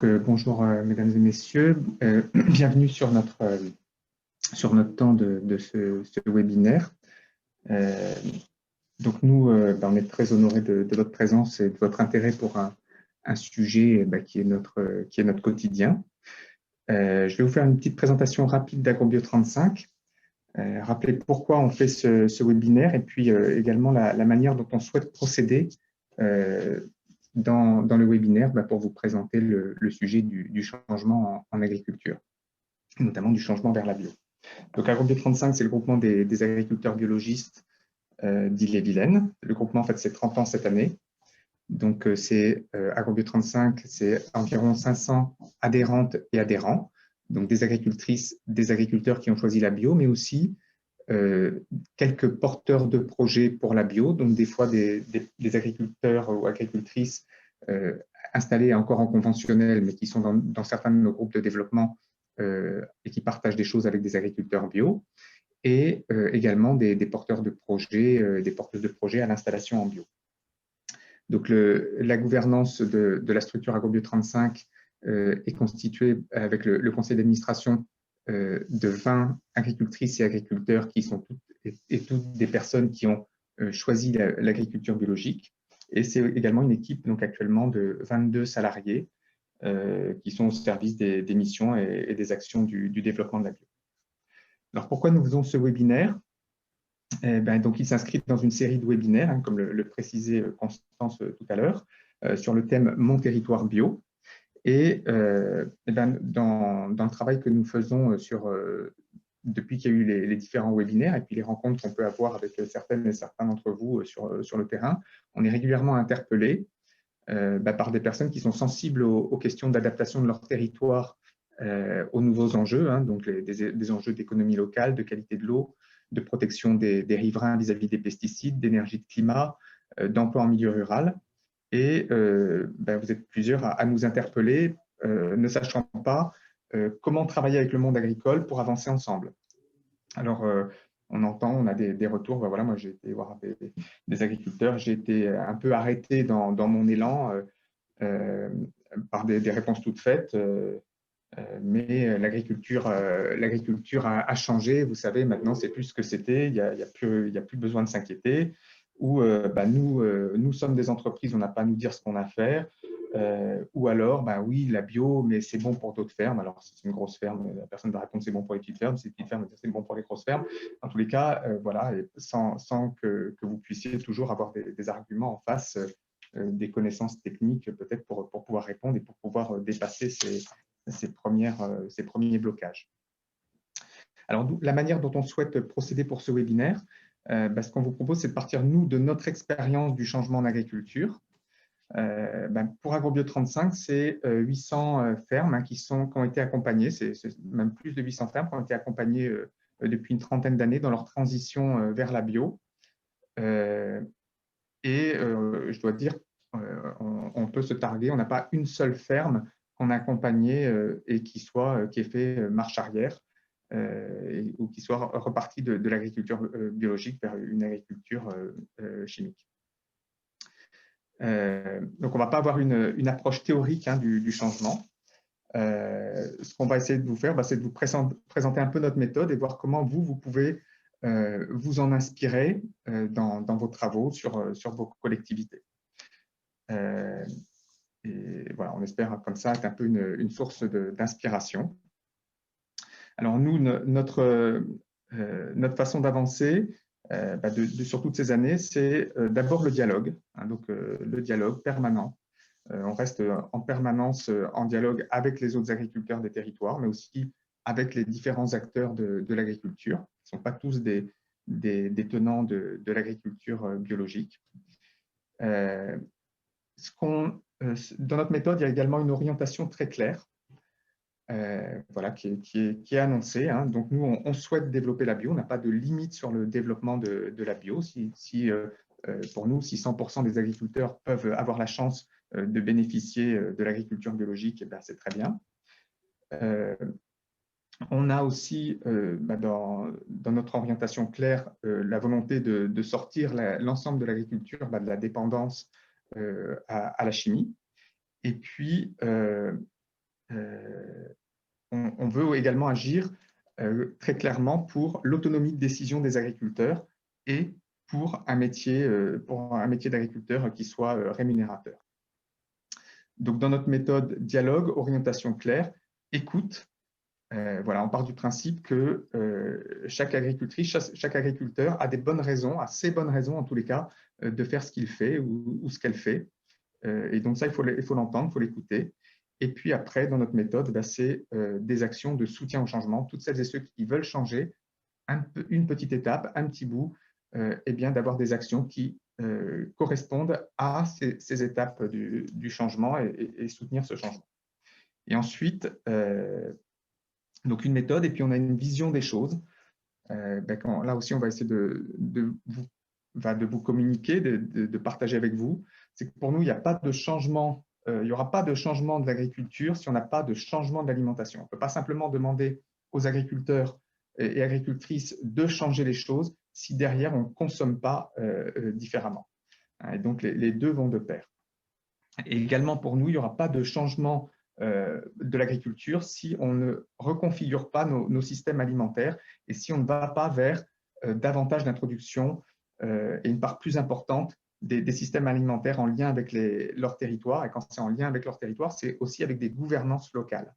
Bonjour mesdames et messieurs, bienvenue sur notre temps de ce webinaire. Donc nous, on est très honorés de votre présence et de votre intérêt pour un sujet qui est notre quotidien. Je vais vous faire une petite présentation rapide d'Agrobio 35, rappeler pourquoi on fait ce webinaire et puis également la manière dont on souhaite procéder dans le webinaire pour vous présenter le sujet du changement en agriculture, notamment du changement vers la bio. Donc, Agrobio 35, c'est le groupement des agriculteurs biologistes d'Ille-et-Vilaine. Le groupement, en fait, c'est 30 ans cette année. Donc, Agrobio 35, c'est environ 500 adhérentes et adhérents, donc des agricultrices, des agriculteurs qui ont choisi la bio, mais aussi quelques porteurs de projets pour la bio, donc des fois des agriculteurs ou agricultrices installés encore en conventionnel, mais qui sont dans certains de nos groupes de développement et qui partagent des choses avec des agriculteurs bio, et également des porteurs de projets, des porteuses de projets à l'installation en bio. Donc la gouvernance de la structure Agrobio 35 est constituée avec le conseil d'administration de 20 agricultrices et agriculteurs qui sont toutes des personnes qui ont choisi l'agriculture biologique. Et c'est également une équipe donc actuellement de 22 salariés qui sont au service des missions et des actions du développement de la bio. Alors pourquoi nous faisons ce webinaire? Donc, il s'inscrit dans une série de webinaires, comme le précisait Constance tout à l'heure, sur le thème « Mon territoire bio ». Et dans le travail que nous faisons depuis qu'il y a eu les différents webinaires et puis les rencontres qu'on peut avoir avec certaines et certains d'entre vous sur le terrain, on est régulièrement interpellé par des personnes qui sont sensibles aux questions d'adaptation de leur territoire aux nouveaux enjeux, donc des enjeux d'économie locale, de qualité de l'eau, de protection des riverains vis-à-vis des pesticides, d'énergie de climat, d'emploi en milieu rural. Et vous êtes plusieurs à nous interpeller, ne sachant pas comment travailler avec le monde agricole pour avancer ensemble. Alors, on a des retours. Voilà, moi, j'ai été voir des agriculteurs, j'ai été un peu arrêté dans mon élan par des réponses toutes faites. Mais l'agriculture a changé. Vous savez, maintenant, c'est plus ce que c'était. Il n'y a plus besoin de s'inquiéter. Ou nous sommes des entreprises, on n'a pas à nous dire ce qu'on a à faire. Ou alors, oui, la bio, mais c'est bon pour d'autres fermes. Alors, si c'est une grosse ferme, la personne va répondre c'est bon pour les petites fermes. Si c'est une petite ferme, c'est bon pour les grosses fermes. En tous les cas, voilà, sans que vous puissiez toujours avoir des arguments en face, des connaissances techniques peut-être pour pouvoir répondre et pour pouvoir dépasser ces premiers blocages. Alors, la manière dont on souhaite procéder pour ce webinaire, ce qu'on vous propose, c'est de partir, nous, de notre expérience du changement en agriculture. Pour Agrobio 35, c'est 800 fermes qui ont été accompagnées, c'est même plus de 800 fermes qui ont été accompagnées depuis une trentaine d'années dans leur transition vers la bio. Je dois dire, on peut se targuer, on n'a pas une seule ferme qu'on a accompagnée et qui ait fait marche arrière ou qui soit repartie de l'agriculture biologique vers une agriculture chimique. Donc, on ne va pas avoir une approche théorique du changement. Ce qu'on va essayer de vous faire, c'est de vous présenter un peu notre méthode et voir comment vous pouvez vous en inspirer dans vos travaux sur vos collectivités. Et voilà, on espère comme ça être un peu une source d'inspiration. Alors nous, notre façon d'avancer sur toutes ces années, c'est d'abord le dialogue, donc le dialogue permanent. On reste en permanence en dialogue avec les autres agriculteurs des territoires, mais aussi avec les différents acteurs de l'agriculture, qui ne sont pas tous des tenants de l'agriculture biologique. Dans notre méthode, il y a également une orientation très claire voilà, qui est annoncée. Donc, nous, on souhaite développer la bio. On n'a pas de limite sur le développement de la bio. Pour nous, si 100% des agriculteurs peuvent avoir la chance de bénéficier de l'agriculture biologique, c'est très bien. On a aussi, dans notre orientation claire, la volonté de sortir l'ensemble de l'agriculture de la dépendance à la chimie. Et puis, on veut également agir très clairement pour l'autonomie de décision des agriculteurs et pour un métier d'agriculteur qui soit rémunérateur. Donc, dans notre méthode dialogue, orientation claire, écoute, voilà, on part du principe que chaque agricultrice, chaque agriculteur a des bonnes raisons, a ses bonnes raisons en tous les cas, de faire ce qu'il fait ou ce qu'elle fait. Et donc ça, il faut l'entendre, il faut l'écouter. Et puis après, dans notre méthode, c'est des actions de soutien au changement. Toutes celles et ceux qui veulent changer, une petite étape, un petit bout, et bien d'avoir des actions qui correspondent à ces étapes du changement et soutenir ce changement. Et ensuite, donc une méthode, et puis on a une vision des choses. Là aussi, on va essayer de vous communiquer, de partager avec vous. C'est que pour nous, il n'y a pas de changement, il n'y aura pas de changement de l'agriculture si on n'a pas de changement de l'alimentation. On ne peut pas simplement demander aux agriculteurs et agricultrices de changer les choses si derrière on ne consomme pas différemment. Et donc les deux vont de pair. Et également pour nous, il n'y aura pas de changement de l'agriculture si on ne reconfigure pas nos systèmes alimentaires et si on ne va pas vers davantage d'introduction et une part plus importante des systèmes alimentaires en lien avec leur territoire. Et quand c'est en lien avec leur territoire, c'est aussi avec des gouvernances locales.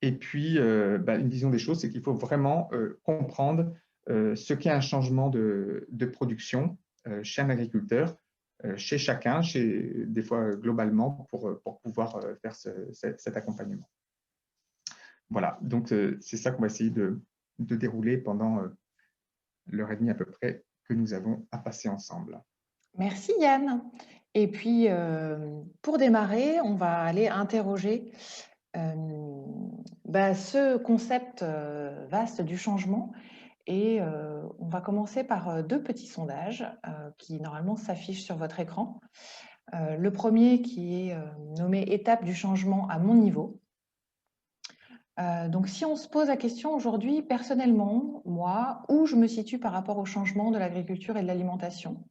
Et puis, une vision des choses, c'est qu'il faut vraiment comprendre ce qu'est un changement de production chez un agriculteur, chez chacun, des fois globalement, pour pouvoir faire cet accompagnement. Voilà, donc c'est ça qu'on va essayer de dérouler pendant l'heure et demie à peu près que nous avons à passer ensemble. Merci Yann. Et puis, pour démarrer, on va aller interroger ce concept vaste du changement. Et on va commencer par deux petits sondages qui normalement s'affichent sur votre écran. Le premier qui est nommé « Étape du changement à mon niveau ». Donc si on se pose la question aujourd'hui, personnellement, moi, où je me situe par rapport au changement de l'agriculture et de l'alimentation,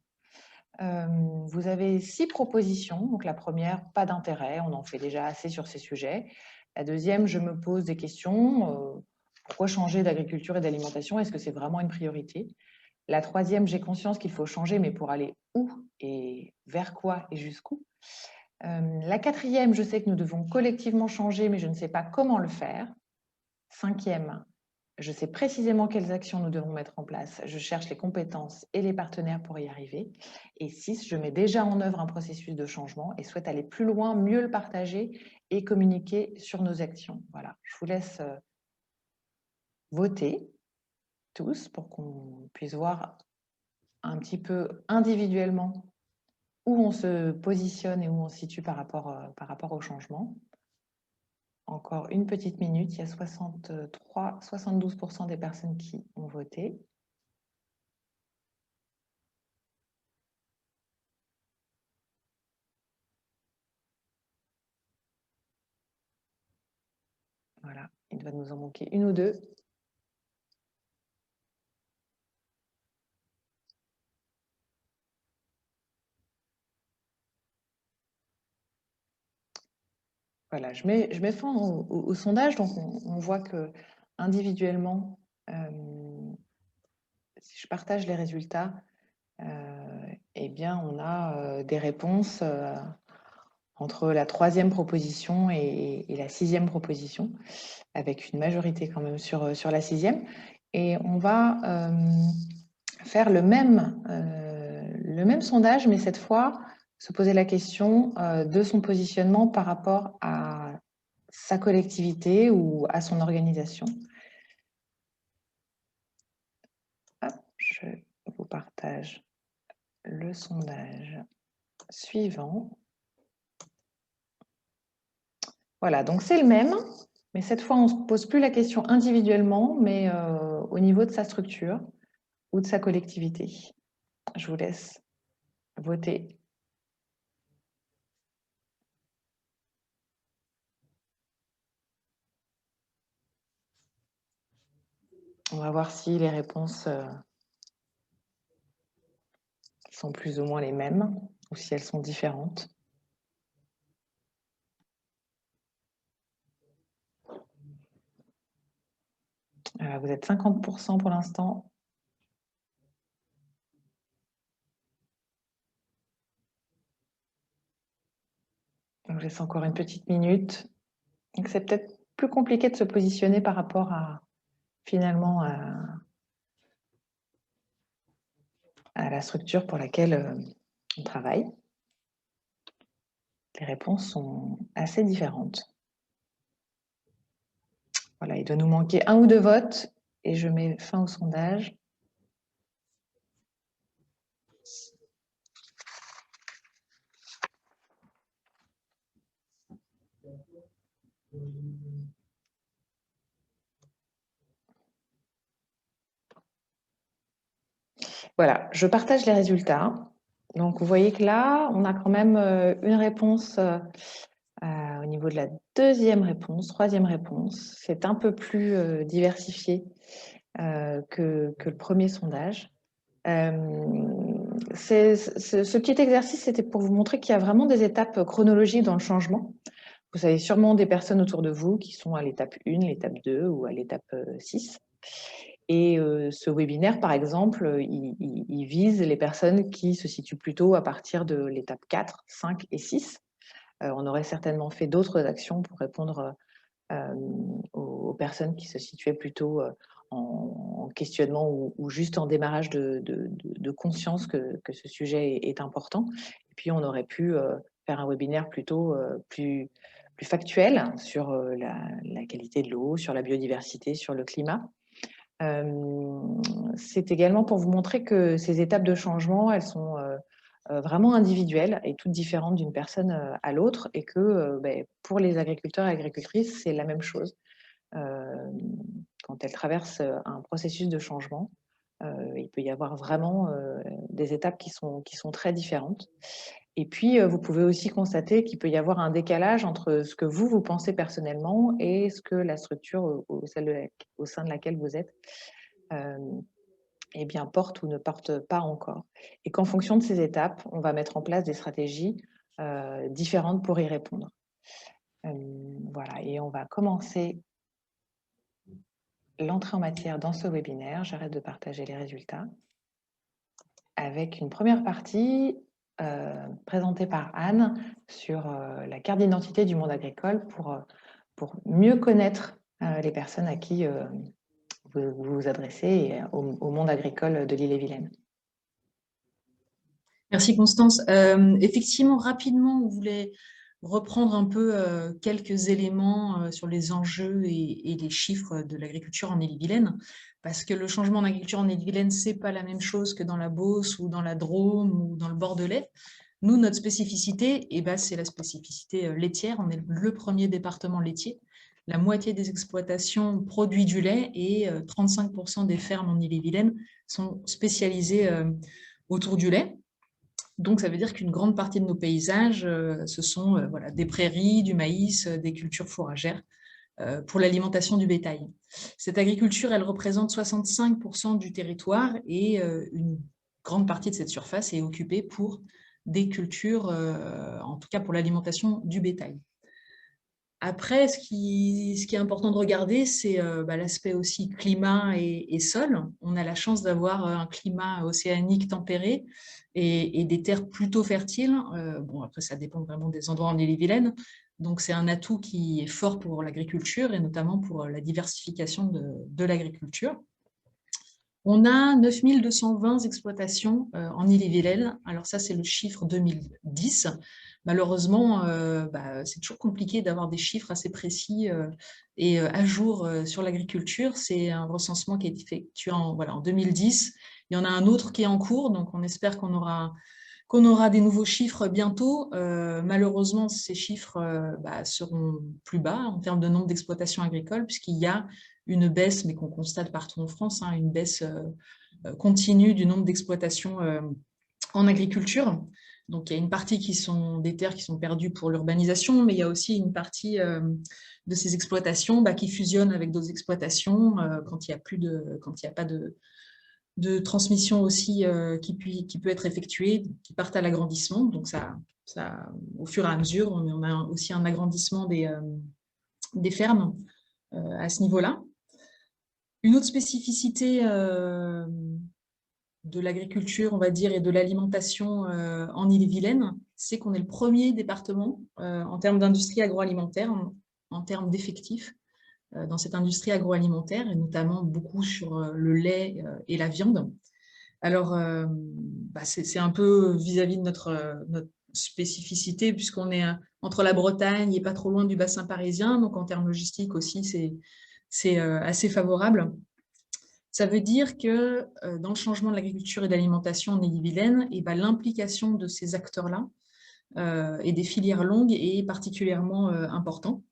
vous avez 6 propositions. Donc la première, pas d'intérêt, on en fait déjà assez sur ces sujets. La deuxième, je me pose des questions. Pourquoi changer d'agriculture et d'alimentation? Est-ce que c'est vraiment une priorité? La troisième, j'ai conscience qu'il faut changer, mais pour aller où et vers quoi et jusqu'où? La quatrième, je sais que nous devons collectivement changer, mais je ne sais pas comment le faire. Cinquième, je sais précisément quelles actions nous devons mettre en place. Je cherche les compétences et les partenaires pour y arriver. Et 6, je mets déjà en œuvre un processus de changement et souhaite aller plus loin, mieux le partager et communiquer sur nos actions. Voilà, je vous laisse voter tous pour qu'on puisse voir un petit peu individuellement où on se positionne et où on se situe par rapport au changement. Encore une petite minute, il y a 72% des personnes qui ont voté. Voilà, il doit nous en manquer une ou deux. Voilà, je mets fin au sondage. Donc, on voit que individuellement, si je partage les résultats, eh bien, on a des réponses entre la troisième proposition et la sixième proposition, avec une majorité quand même sur la sixième. Et on va faire le même sondage, mais cette fois, se poser la question de son positionnement par rapport à sa collectivité ou à son organisation. Hop, je vous partage le sondage suivant. Voilà, donc c'est le même, mais cette fois, on ne se pose plus la question individuellement, mais au niveau de sa structure ou de sa collectivité. Je vous laisse voter. On va voir si les réponses sont plus ou moins les mêmes ou si elles sont différentes. Vous êtes 50% pour l'instant. Donc, je laisse encore une petite minute. C'est peut-être plus compliqué de se positionner par rapport à, finalement, à la structure pour laquelle on travaille. Les réponses sont assez différentes. Voilà, il doit nous manquer 1 ou 2 votes et je mets fin au sondage. Voilà, je partage les résultats. Donc, vous voyez que là, on a quand même une réponse au niveau de la deuxième réponse, troisième réponse. C'est un peu plus diversifié que le premier sondage. Ce petit exercice, c'était pour vous montrer qu'il y a vraiment des étapes chronologiques dans le changement. Vous avez sûrement des personnes autour de vous qui sont à l'étape 1, l'étape 2 ou à l'étape 6. Et ce webinaire, par exemple, il vise les personnes qui se situent plutôt à partir de l'étape 4, 5 et 6. On aurait certainement fait d'autres actions pour répondre aux personnes qui se situaient plutôt en questionnement ou juste en démarrage de conscience que ce sujet est important. Et puis, on aurait pu faire un webinaire plutôt plus factuel sur la qualité de l'eau, sur la biodiversité, sur le climat. C'est également pour vous montrer que ces étapes de changement, elles sont vraiment individuelles et toutes différentes d'une personne à l'autre et que pour les agriculteurs et agricultrices, c'est la même chose. Quand elles traversent un processus de changement, il peut y avoir vraiment des étapes qui sont très différentes. Et puis, vous pouvez aussi constater qu'il peut y avoir un décalage entre ce que vous pensez personnellement et ce que la structure au sein de laquelle vous êtes porte ou ne porte pas encore. Et qu'en fonction de ces étapes, on va mettre en place des stratégies différentes pour y répondre. Voilà, et on va commencer l'entrée en matière dans ce webinaire. J'arrête de partager les résultats avec une première partie présentée par Anne sur la carte d'identité du monde agricole pour mieux connaître les personnes à qui vous vous adressez au monde agricole de l'Ille-et-Vilaine. Merci Constance. Effectivement, rapidement, on voulait reprendre un peu quelques éléments sur les enjeux et les chiffres de l'agriculture en Ille-et-Vilaine, parce que le changement d'agriculture en Ille-et-Vilaine, ce n'est pas la même chose que dans la Beauce ou dans la Drôme ou dans le Bordelais. Nous, notre spécificité, c'est la spécificité laitière. On est le premier département laitier. La moitié des exploitations produit du lait et 35% des fermes en Ille-et-Vilaine sont spécialisées autour du lait. Donc, ça veut dire qu'une grande partie de nos paysages, ce sont des prairies, du maïs, des cultures fourragères pour l'alimentation du bétail. Cette agriculture, elle représente 65% du territoire et une grande partie de cette surface est occupée pour des cultures, en tout cas pour l'alimentation du bétail. Après, ce qui est important de regarder, c'est l'aspect aussi climat et sol. On a la chance d'avoir un climat océanique tempéré et des terres plutôt fertiles. Après, ça dépend vraiment des endroits en Ille-et-Vilaine. Donc, c'est un atout qui est fort pour l'agriculture et notamment pour la diversification de l'agriculture. On a 9220 exploitations en Ille-et-Vilaine. Alors ça, c'est le chiffre 2010. Malheureusement, c'est toujours compliqué d'avoir des chiffres assez précis et à jour sur l'agriculture. C'est un recensement qui est effectué en 2010. Il y en a un autre qui est en cours, donc on espère qu'on aura des nouveaux chiffres bientôt. Malheureusement, ces chiffres seront plus bas en termes de nombre d'exploitations agricoles, puisqu'il y a une baisse, mais qu'on constate partout en France, une baisse continue du nombre d'exploitations en agriculture. Donc, il y a une partie des terres qui sont perdues pour l'urbanisation, mais il y a aussi une partie de ces exploitations qui fusionnent avec d'autres exploitations quand il n'y a pas de transmission aussi qui peut être effectuée, qui partent à l'agrandissement. Donc, ça, au fur et à mesure, on a aussi un agrandissement des fermes à ce niveau-là. Une autre spécificité de l'agriculture, on va dire, et de l'alimentation en Ille-et-Vilaine, c'est qu'on est le premier département en termes d'industrie agroalimentaire, en termes d'effectifs dans cette industrie agroalimentaire, et notamment beaucoup sur le lait et la viande. Alors, c'est un peu vis-à-vis de notre spécificité, puisqu'on est entre la Bretagne et pas trop loin du bassin parisien, donc en termes logistiques aussi, c'est assez favorable. Ça veut dire que dans le changement de l'agriculture et de l'alimentation en Ille-et-Vilaine, l'implication de ces acteurs-là et des filières longues est particulièrement important.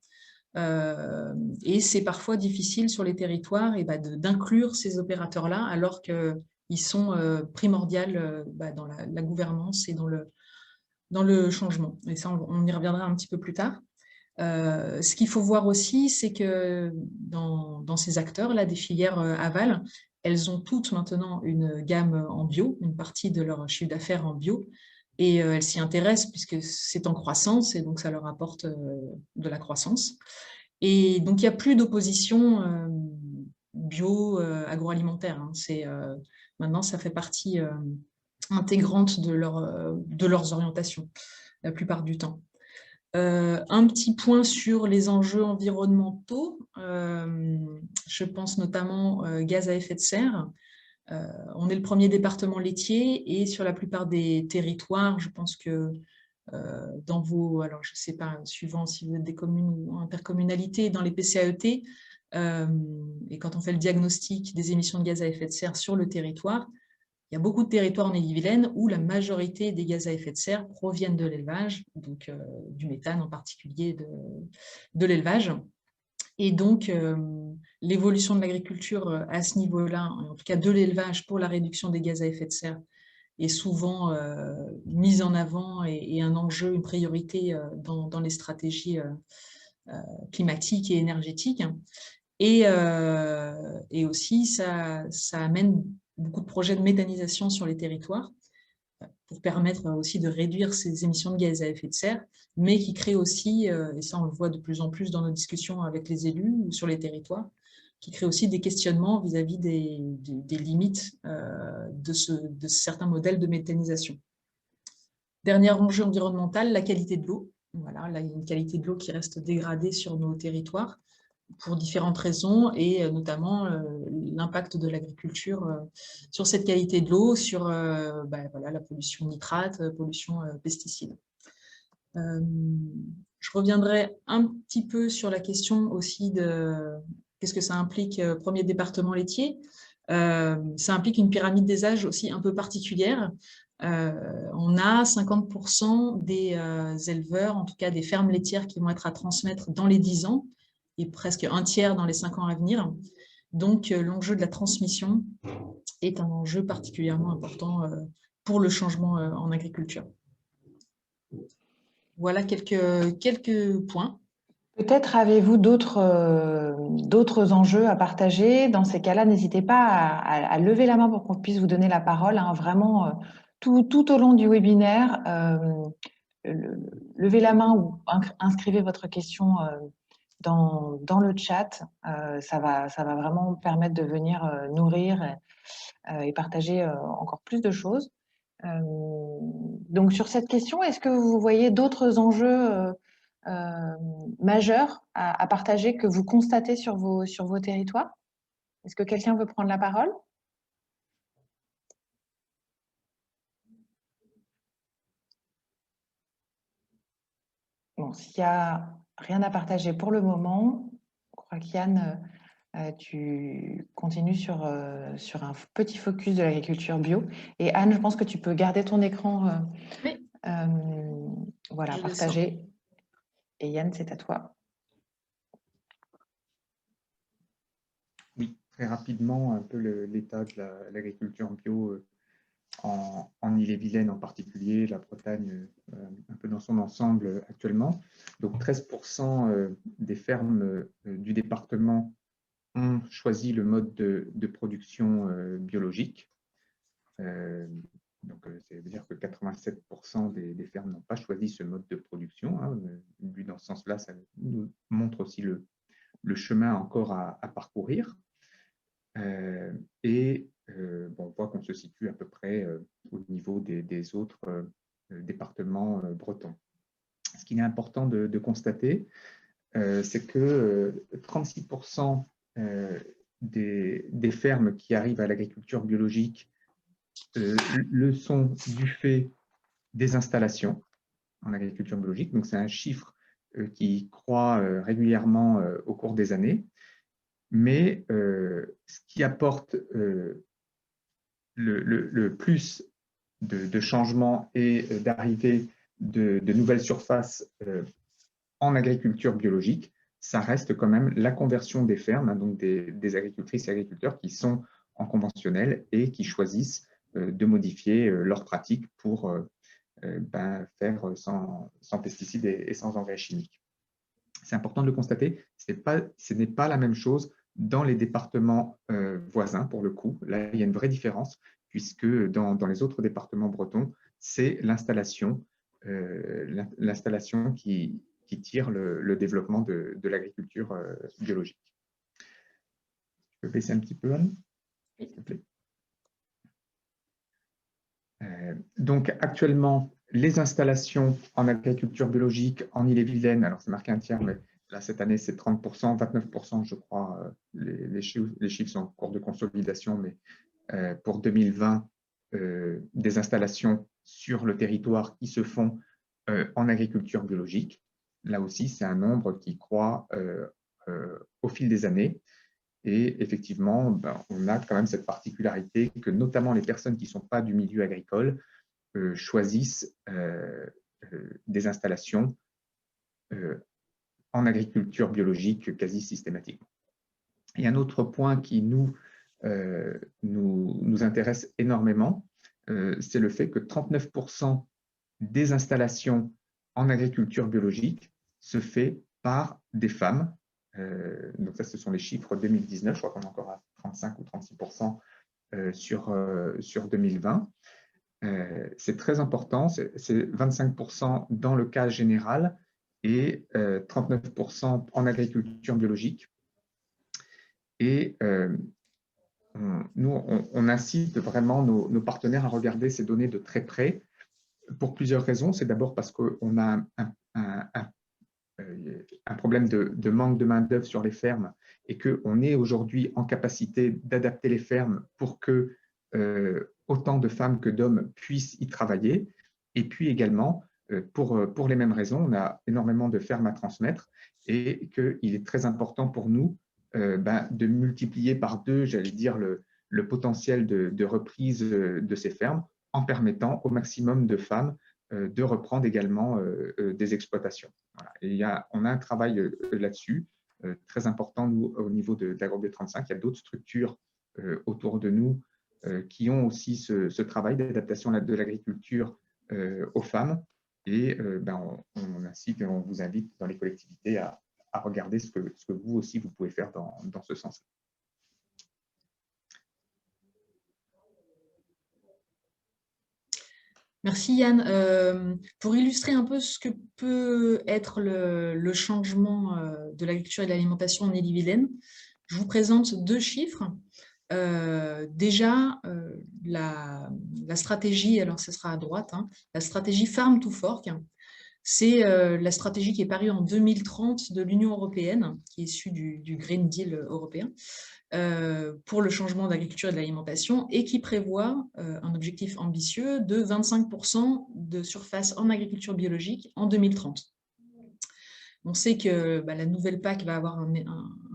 Et c'est parfois difficile sur les territoires d'inclure ces opérateurs-là, alors qu'ils sont primordiaux dans la gouvernance et dans le changement. Et ça, on y reviendra un petit peu plus tard. Ce qu'il faut voir aussi, c'est que dans ces acteurs-là, des filières aval, elles ont toutes maintenant une gamme en bio, une partie de leur chiffre d'affaires en bio, et elles s'y intéressent puisque c'est en croissance, et donc ça leur apporte de la croissance. Et donc, il n'y a plus d'opposition bio agroalimentaire. Maintenant, ça fait partie intégrante de leurs orientations, la plupart du temps. Un petit point sur les enjeux environnementaux. Je pense notamment gaz à effet de serre. On est le premier département laitier et sur la plupart des territoires, je pense que dans vos, alors je ne sais pas, suivant si vous êtes des communes ou intercommunalités, dans les PCAET, et quand on fait le diagnostic des émissions de gaz à effet de serre sur le territoire, il y a beaucoup de territoires en Ille-et-Vilaine où la majorité des gaz à effet de serre proviennent de l'élevage, donc du méthane en particulier de l'élevage. Et donc, l'évolution de l'agriculture à ce niveau-là, en tout cas de l'élevage pour la réduction des gaz à effet de serre, est souvent mise en avant et un enjeu, une priorité dans les stratégies climatiques et énergétiques. Et aussi, ça amène beaucoup de projets de méthanisation sur les territoires pour permettre aussi de réduire ces émissions de gaz à effet de serre, mais qui créent aussi, et ça on le voit de plus en plus dans nos discussions avec les élus ou sur les territoires, qui crée aussi des questionnements vis-à-vis des limites de certains modèles de méthanisation. Dernier enjeu environnemental, la qualité de l'eau. Voilà, là, il y a une qualité de l'eau qui reste dégradée sur nos territoires pour différentes raisons, et notamment l'impact de l'agriculture sur cette qualité de l'eau, sur voilà, la pollution nitrate, pollution pesticides. Je reviendrai un petit peu sur la question aussi de qu'est-ce que ça implique, premier département laitier. Ça implique une pyramide des âges aussi un peu particulière. On a 50% des éleveurs, en tout cas des fermes laitières qui vont être à transmettre dans les 10 ans et presque un tiers dans les 5 ans à venir. Donc, l'enjeu de la transmission est un enjeu particulièrement important pour le changement en agriculture. Voilà quelques points. Peut-être avez-vous d'autres enjeux à partager. Dans ces cas-là, n'hésitez pas à lever la main pour qu'on puisse vous donner la parole. Hein, vraiment, tout au long du webinaire, levez la main ou inscrivez votre question dans le chat. Ça va vraiment permettre de venir nourrir et partager encore plus de choses. Donc, sur cette question, est-ce que vous voyez d'autres enjeux majeurs à partager que vous constatez sur vos territoires? Est-ce que quelqu'un veut prendre la parole? Bon, s'il n'y a rien à partager pour le moment, je crois qu'Yann, tu continues sur un petit focus de l'agriculture bio. Et Anne, je pense que tu peux garder ton écran, Oui. voilà, partager. Et Yann, c'est à toi. Oui, très rapidement, un peu l'état de l'agriculture bio en Ille-et-Vilaine en particulier, la Bretagne un peu dans son ensemble actuellement. Donc 13% des fermes du département ont choisi le mode de production biologique. Donc, ça veut dire que 87% des fermes n'ont pas choisi ce mode de production. Hein. Dans ce sens-là, ça nous montre aussi le chemin encore à parcourir. On voit qu'on se situe à peu près au niveau des autres départements bretons. Ce qu'il est important de constater, c'est que 36% des fermes qui arrivent à l'agriculture biologique le sont du fait des installations en agriculture biologique. Donc, c'est un chiffre qui croît régulièrement au cours des années. Mais ce qui apporte le plus de changements et d'arrivée de nouvelles surfaces en agriculture biologique, ça reste quand même la conversion des fermes, hein, donc des agricultrices et agriculteurs qui sont en conventionnel et qui choisissent de modifier leurs pratiques pour faire sans pesticides et sans engrais chimiques. C'est important de le constater, ce n'est pas la même chose dans les départements voisins, pour le coup. Là, il y a une vraie différence, puisque dans les autres départements bretons, c'est l'installation qui tire le développement de l'agriculture biologique. Tu peux baisser un petit peu, Anne, s'il te plaît. Donc, actuellement, les installations en agriculture biologique en Ille-et-Vilaine, alors c'est marqué un tiers, mais là, cette année, c'est 30%, 29%, je crois. Les chiffres sont en cours de consolidation, mais pour 2020, des installations sur le territoire qui se font en agriculture biologique. Là aussi, c'est un nombre qui croît au fil des années. Et effectivement, on a quand même cette particularité que notamment les personnes qui ne sont pas du milieu agricole choisissent des installations en agriculture biologique quasi systématiquement. Et un autre point qui nous intéresse énormément, c'est le fait que 39% des installations en agriculture biologique se fait par des femmes. Donc ça, ce sont les chiffres 2019, je crois qu'on est encore à 35 ou 36% sur 2020. C'est très important, c'est 25% dans le cas général et 39% en agriculture biologique. Et nous, on incite vraiment nos partenaires à regarder ces données de très près pour plusieurs raisons. C'est d'abord parce qu'on a un problème de manque de main-d'œuvre sur les fermes et qu'on est aujourd'hui en capacité d'adapter les fermes pour que autant de femmes que d'hommes puissent y travailler. Et puis également, pour les mêmes raisons, on a énormément de fermes à transmettre et qu'il est très important pour nous de multiplier par 2, j'allais dire, le potentiel de reprise de ces fermes en permettant au maximum de femmes de reprendre également des exploitations. Voilà. Et on a un travail là-dessus, très important nous, au niveau d'Agrobio 35. Il y a d'autres structures autour de nous qui ont aussi ce travail d'adaptation de l'agriculture aux femmes. Et on incite et on vous invite dans les collectivités à regarder ce que vous aussi vous pouvez faire dans ce sens. Merci Yann. Pour illustrer un peu ce que peut être le changement de l'agriculture et de l'alimentation en Ille-et-Vilaine, je vous présente 2 chiffres. Déjà, la stratégie, alors ce sera à droite, hein, la stratégie Farm to Fork, c'est la stratégie qui est parue en 2030 de l'Union européenne, qui est issue du Green Deal européen, pour le changement d'agriculture et de l'alimentation et qui prévoit un objectif ambitieux de 25% de surface en agriculture biologique en 2030. On sait que la nouvelle PAC va avoir un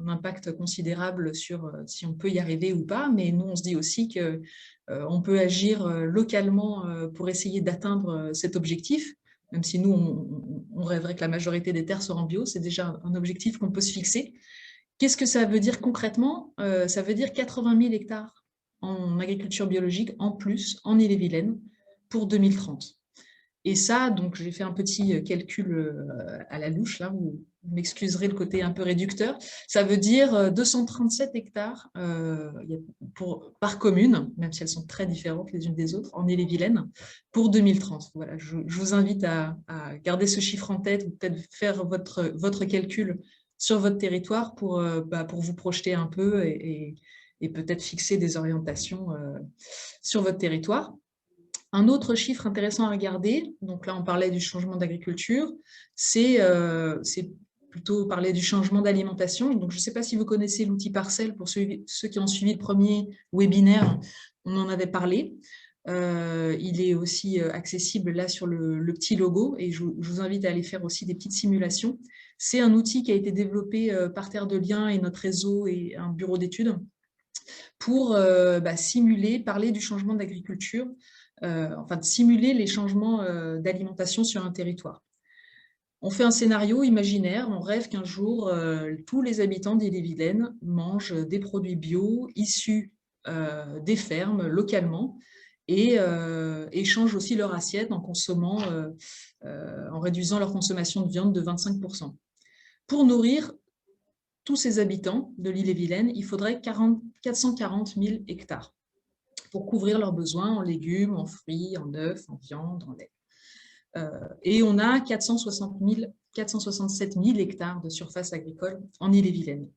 impact considérable sur si on peut y arriver ou pas, mais nous on se dit aussi qu'on peut agir localement pour essayer d'atteindre cet objectif, même si nous on rêverait que la majorité des terres soient en bio, c'est déjà un objectif qu'on peut se fixer. Qu'est-ce que ça veut dire concrètement? Ça veut dire 80 000 hectares en agriculture biologique en plus en Ille-et-Vilaine pour 2030. Et ça, donc j'ai fait un petit calcul à la louche, là, vous m'excuserez le côté un peu réducteur, ça veut dire 237 hectares par commune, même si elles sont très différentes les unes des autres, en Ille-et-Vilaine, pour 2030. Voilà, je vous invite à garder ce chiffre en tête, ou peut-être faire votre calcul sur votre territoire pour vous projeter un peu et et peut-être fixer des orientations sur votre territoire. Un autre chiffre intéressant à regarder, donc là on parlait du changement d'agriculture, c'est plutôt parler du changement d'alimentation. Donc je ne sais pas si vous connaissez l'outil Parcelle, pour ceux qui ont suivi le premier webinaire, on en avait parlé. Il est aussi accessible là sur le petit logo et je vous invite à aller faire aussi des petites simulations. C'est un outil qui a été développé par Terre de Liens et notre réseau et un bureau d'études pour simuler, parler du changement d'agriculture, enfin de simuler les changements d'alimentation sur un territoire. On fait un scénario imaginaire, on rêve qu'un jour, tous les habitants d'Ille-et-Vilaine mangent des produits bio issus des fermes localement et changent aussi leur assiette en consommant, en réduisant leur consommation de viande de 25%. Pour nourrir tous ces habitants de l'Ille-et-Vilaine, il faudrait 440 000 hectares pour couvrir leurs besoins en légumes, en fruits, en œufs, en viande, en lait. Et on a 467 000 hectares de surface agricole en Ille-et-Vilaine.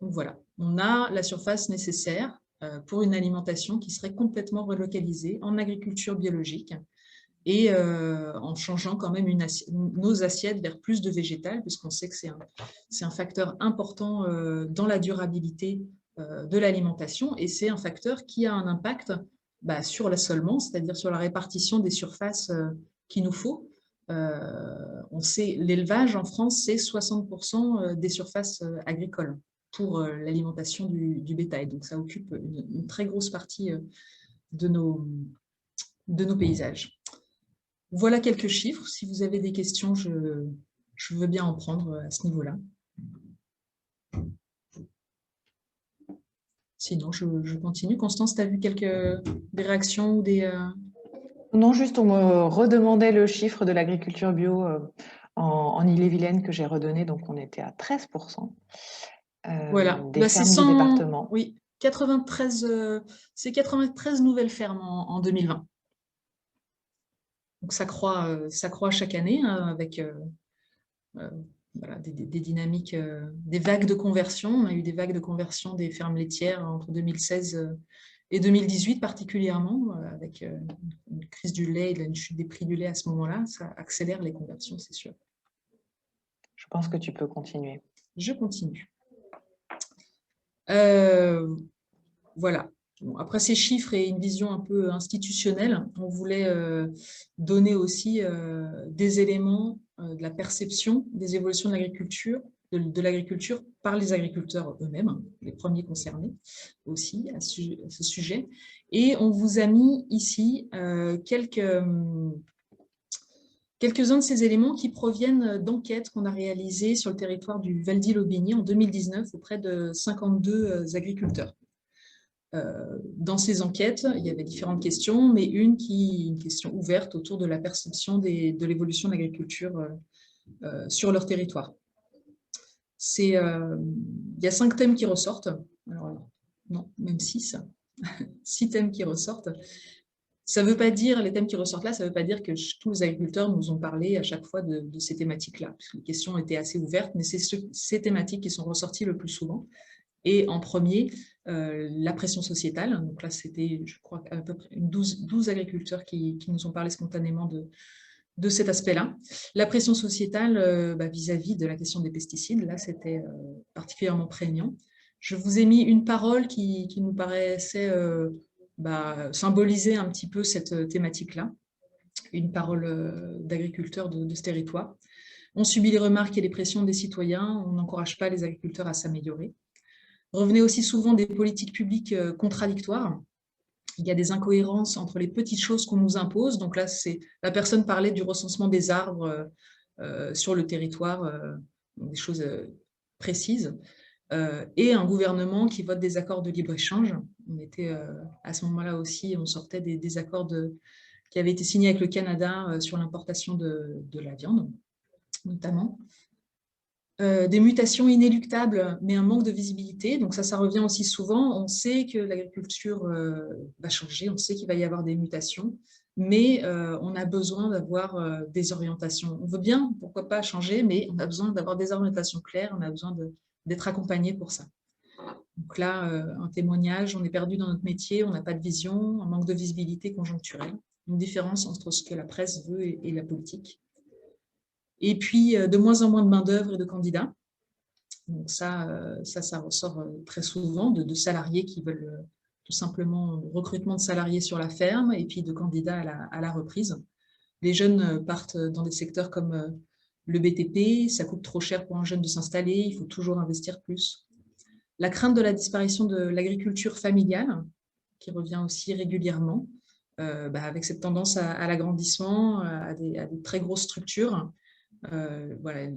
Donc voilà, on a la surface nécessaire pour une alimentation qui serait complètement relocalisée en agriculture biologique et en changeant quand même nos assiettes vers plus de végétal, puisqu'on sait que c'est un facteur important dans la durabilité de l'alimentation, et c'est un facteur qui a un impact sur l'assolement, c'est-à-dire sur la répartition des surfaces qu'il nous faut. On sait, l'élevage en France, c'est 60% des surfaces agricoles pour l'alimentation du bétail. Donc ça occupe une très grosse partie de nos paysages. Voilà quelques chiffres. Si vous avez des questions, je veux bien en prendre à ce niveau-là. Sinon, je continue. Constance, tu as vu des réactions ou des… Non, juste on me redemandait le chiffre de l'agriculture bio en Ille-et-Vilaine que j'ai redonné, donc on était à 13%. Voilà, des fermes du département. Oui, 93 nouvelles fermes en 2020. Donc ça croît chaque année hein, avec voilà, des dynamiques, des vagues de conversion. On a eu des vagues de conversion des fermes laitières entre 2016 et 2018 particulièrement, avec une crise du lait et une chute des prix du lait à ce moment-là. Ça accélère les conversions, c'est sûr. Je pense que tu peux continuer. Je continue. Voilà. Bon, après ces chiffres et une vision un peu institutionnelle, on voulait donner aussi des éléments de la perception des évolutions de l'agriculture, de l'agriculture par les agriculteurs eux-mêmes, les premiers concernés aussi à ce sujet. Et on vous a mis ici quelques-uns de ces éléments qui proviennent d'enquêtes qu'on a réalisées sur le territoire du Val-d'Ille-Aubigny en 2019 auprès de 52 agriculteurs. Dans ces enquêtes, il y avait différentes questions, mais une question ouverte autour de la perception de l'évolution de l'agriculture sur leur territoire. Il y a 5 thèmes qui ressortent. Alors, non, même 6. 6 thèmes qui ressortent. Ça veut pas dire, les thèmes qui ressortent là, ça ne veut pas dire que tous les agriculteurs nous ont parlé à chaque fois de ces thématiques-là. Les questions étaient assez ouvertes, mais c'est ces thématiques qui sont ressorties le plus souvent. Et en premier, la pression sociétale. Donc là, c'était, je crois, à peu près 12 agriculteurs qui nous ont parlé spontanément de cet aspect-là. La pression sociétale vis-à-vis de la question des pesticides, là, c'était particulièrement prégnant. Je vous ai mis une parole qui nous paraissait symboliser un petit peu cette thématique-là, une parole d'agriculteurs de ce territoire. On subit les remarques et les pressions des citoyens, on n'encourage pas les agriculteurs à s'améliorer. Revenait aussi souvent des politiques publiques contradictoires. Il y a des incohérences entre les petites choses qu'on nous impose. Donc là, la personne parlait du recensement des arbres sur le territoire, des choses précises, et un gouvernement qui vote des accords de libre-échange. On était à ce moment-là aussi, on sortait des accords qui avaient été signés avec le Canada sur l'importation de la viande, notamment. Des mutations inéluctables, mais un manque de visibilité. Donc ça revient aussi souvent. On sait que l'agriculture va changer, on sait qu'il va y avoir des mutations, mais on a besoin d'avoir des orientations. On veut bien, pourquoi pas, changer, mais on a besoin d'avoir des orientations claires, on a besoin d'être accompagné pour ça. Donc là, un témoignage, on est perdu dans notre métier, on n'a pas de vision, un manque de visibilité conjoncturelle, une différence entre ce que la presse veut et la politique. Et puis, de moins en moins de main-d'œuvre et de candidats. Donc ça ressort très souvent de salariés qui veulent tout simplement recrutement de salariés sur la ferme et puis de candidats à la reprise. Les jeunes partent dans des secteurs comme le BTP, ça coûte trop cher pour un jeune de s'installer, il faut toujours investir plus. La crainte de la disparition de l'agriculture familiale, qui revient aussi régulièrement, avec cette tendance à l'agrandissement, à des très grosses structures. Voilà,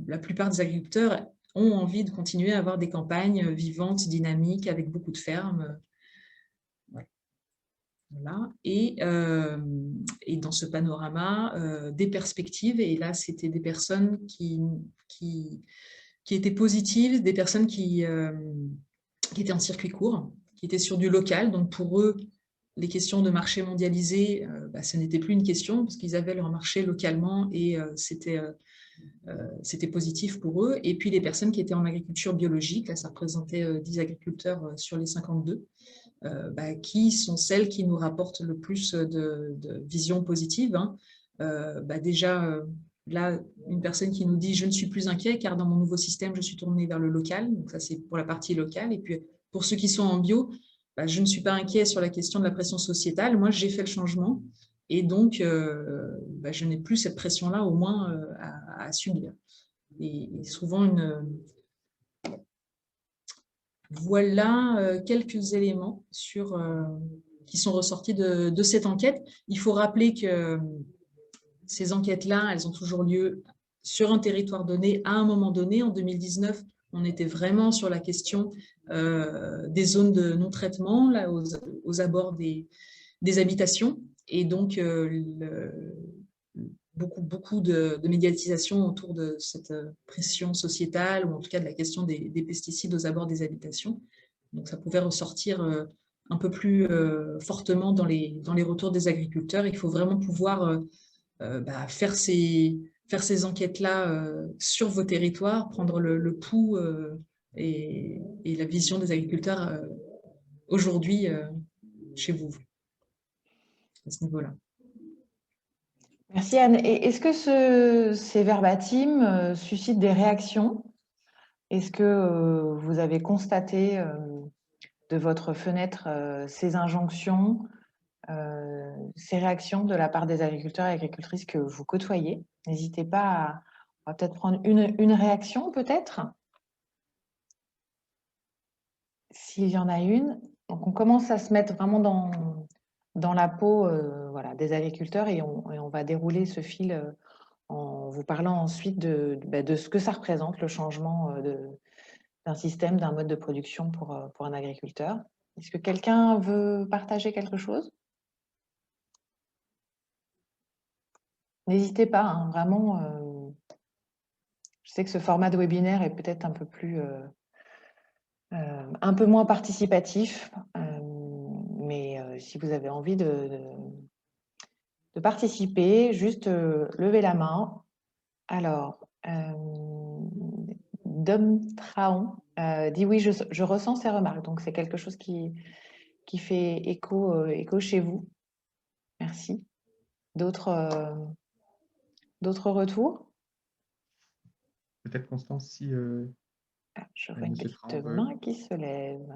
la plupart des agriculteurs ont envie de continuer à avoir des campagnes vivantes, dynamiques, avec beaucoup de fermes. Voilà. Et dans ce panorama, des perspectives. Et là, c'était des personnes qui étaient positives, des personnes qui étaient en circuit court, qui étaient sur du local. Donc, pour eux, les questions de marché mondialisé, ce n'était plus une question parce qu'ils avaient leur marché localement et c'était positif pour eux. Et puis, les personnes qui étaient en agriculture biologique, là, ça représentait 10 agriculteurs sur les 52, qui sont celles qui nous rapportent le plus de vision positive. Hein. Déjà, là, une personne qui nous dit « Je ne suis plus inquiet car dans mon nouveau système, je suis tournée vers le local. » Donc ça, c'est pour la partie locale. Et puis, pour ceux qui sont en bio, je ne suis pas inquiet sur la question de la pression sociétale. Moi, j'ai fait le changement. Et donc, je n'ai plus cette pression-là, au moins, à subir. Et souvent, voilà quelques éléments qui sont ressortis de cette enquête. Il faut rappeler que ces enquêtes-là, elles ont toujours lieu sur un territoire donné, à un moment donné. En 2019, on était vraiment sur la question des zones de non-traitement, là, aux abords des habitations. Et donc, beaucoup de médiatisation autour de cette pression sociétale, ou en tout cas de la question des pesticides aux abords des habitations. Donc, ça pouvait ressortir un peu plus fortement dans les retours des agriculteurs. Il faut vraiment pouvoir faire ces enquêtes-là sur vos territoires, prendre le pouls et la vision des agriculteurs aujourd'hui chez vous, à ce niveau-là. Merci Anne. Et est-ce que ces verbatims suscitent des réactions? Est-ce que vous avez constaté de votre fenêtre ces injonctions, ces réactions de la part des agriculteurs et agricultrices que vous côtoyez? N'hésitez pas on va peut-être prendre une réaction, peut-être, s'il y en a une. Donc, on commence à se mettre vraiment dans la peau voilà, des agriculteurs et on va dérouler ce fil en vous parlant ensuite de ce que ça représente, le changement d'un système, d'un mode de production pour un agriculteur. Est-ce que quelqu'un veut partager quelque chose? N'hésitez pas, hein, vraiment. Je sais que ce format de webinaire est peut-être un peu moins participatif, mais si vous avez envie de participer, juste levez la main. Alors, Dom Traon dit oui, je ressens ces remarques. Donc, c'est quelque chose qui fait écho chez vous. Merci. D'autres retours? Peut-être, Constance, si je vois une Monsieur petite Traoré main qui se lève.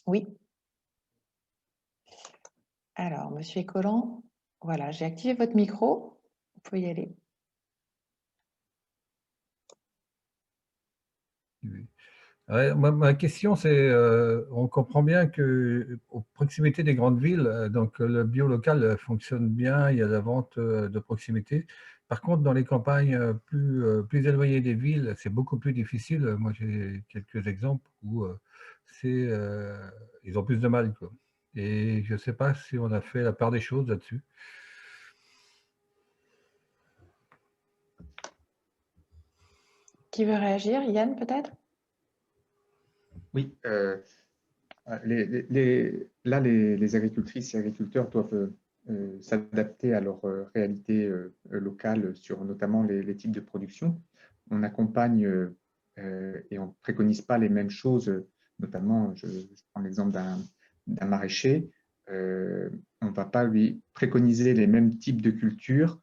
Oui. Alors, Monsieur Écolan, voilà, j'ai activé votre micro. Vous pouvez y aller. Oui. Ouais, ma question, c'est, on comprend bien que aux proximité des grandes villes, donc le bio local fonctionne bien, il y a la vente de proximité. Par contre, dans les campagnes plus éloignées des villes, c'est beaucoup plus difficile. Moi, j'ai quelques exemples où ils ont plus de mal, quoi. Et je ne sais pas si on a fait la part des choses là-dessus. Qui veut réagir? Yann, peut-être? Oui, les agricultrices et agriculteurs doivent s'adapter à leur réalité locale sur notamment les types de production. On accompagne et on ne préconise pas les mêmes choses notamment, je prends l'exemple d'un maraîcher, on ne va pas lui préconiser les mêmes types de cultures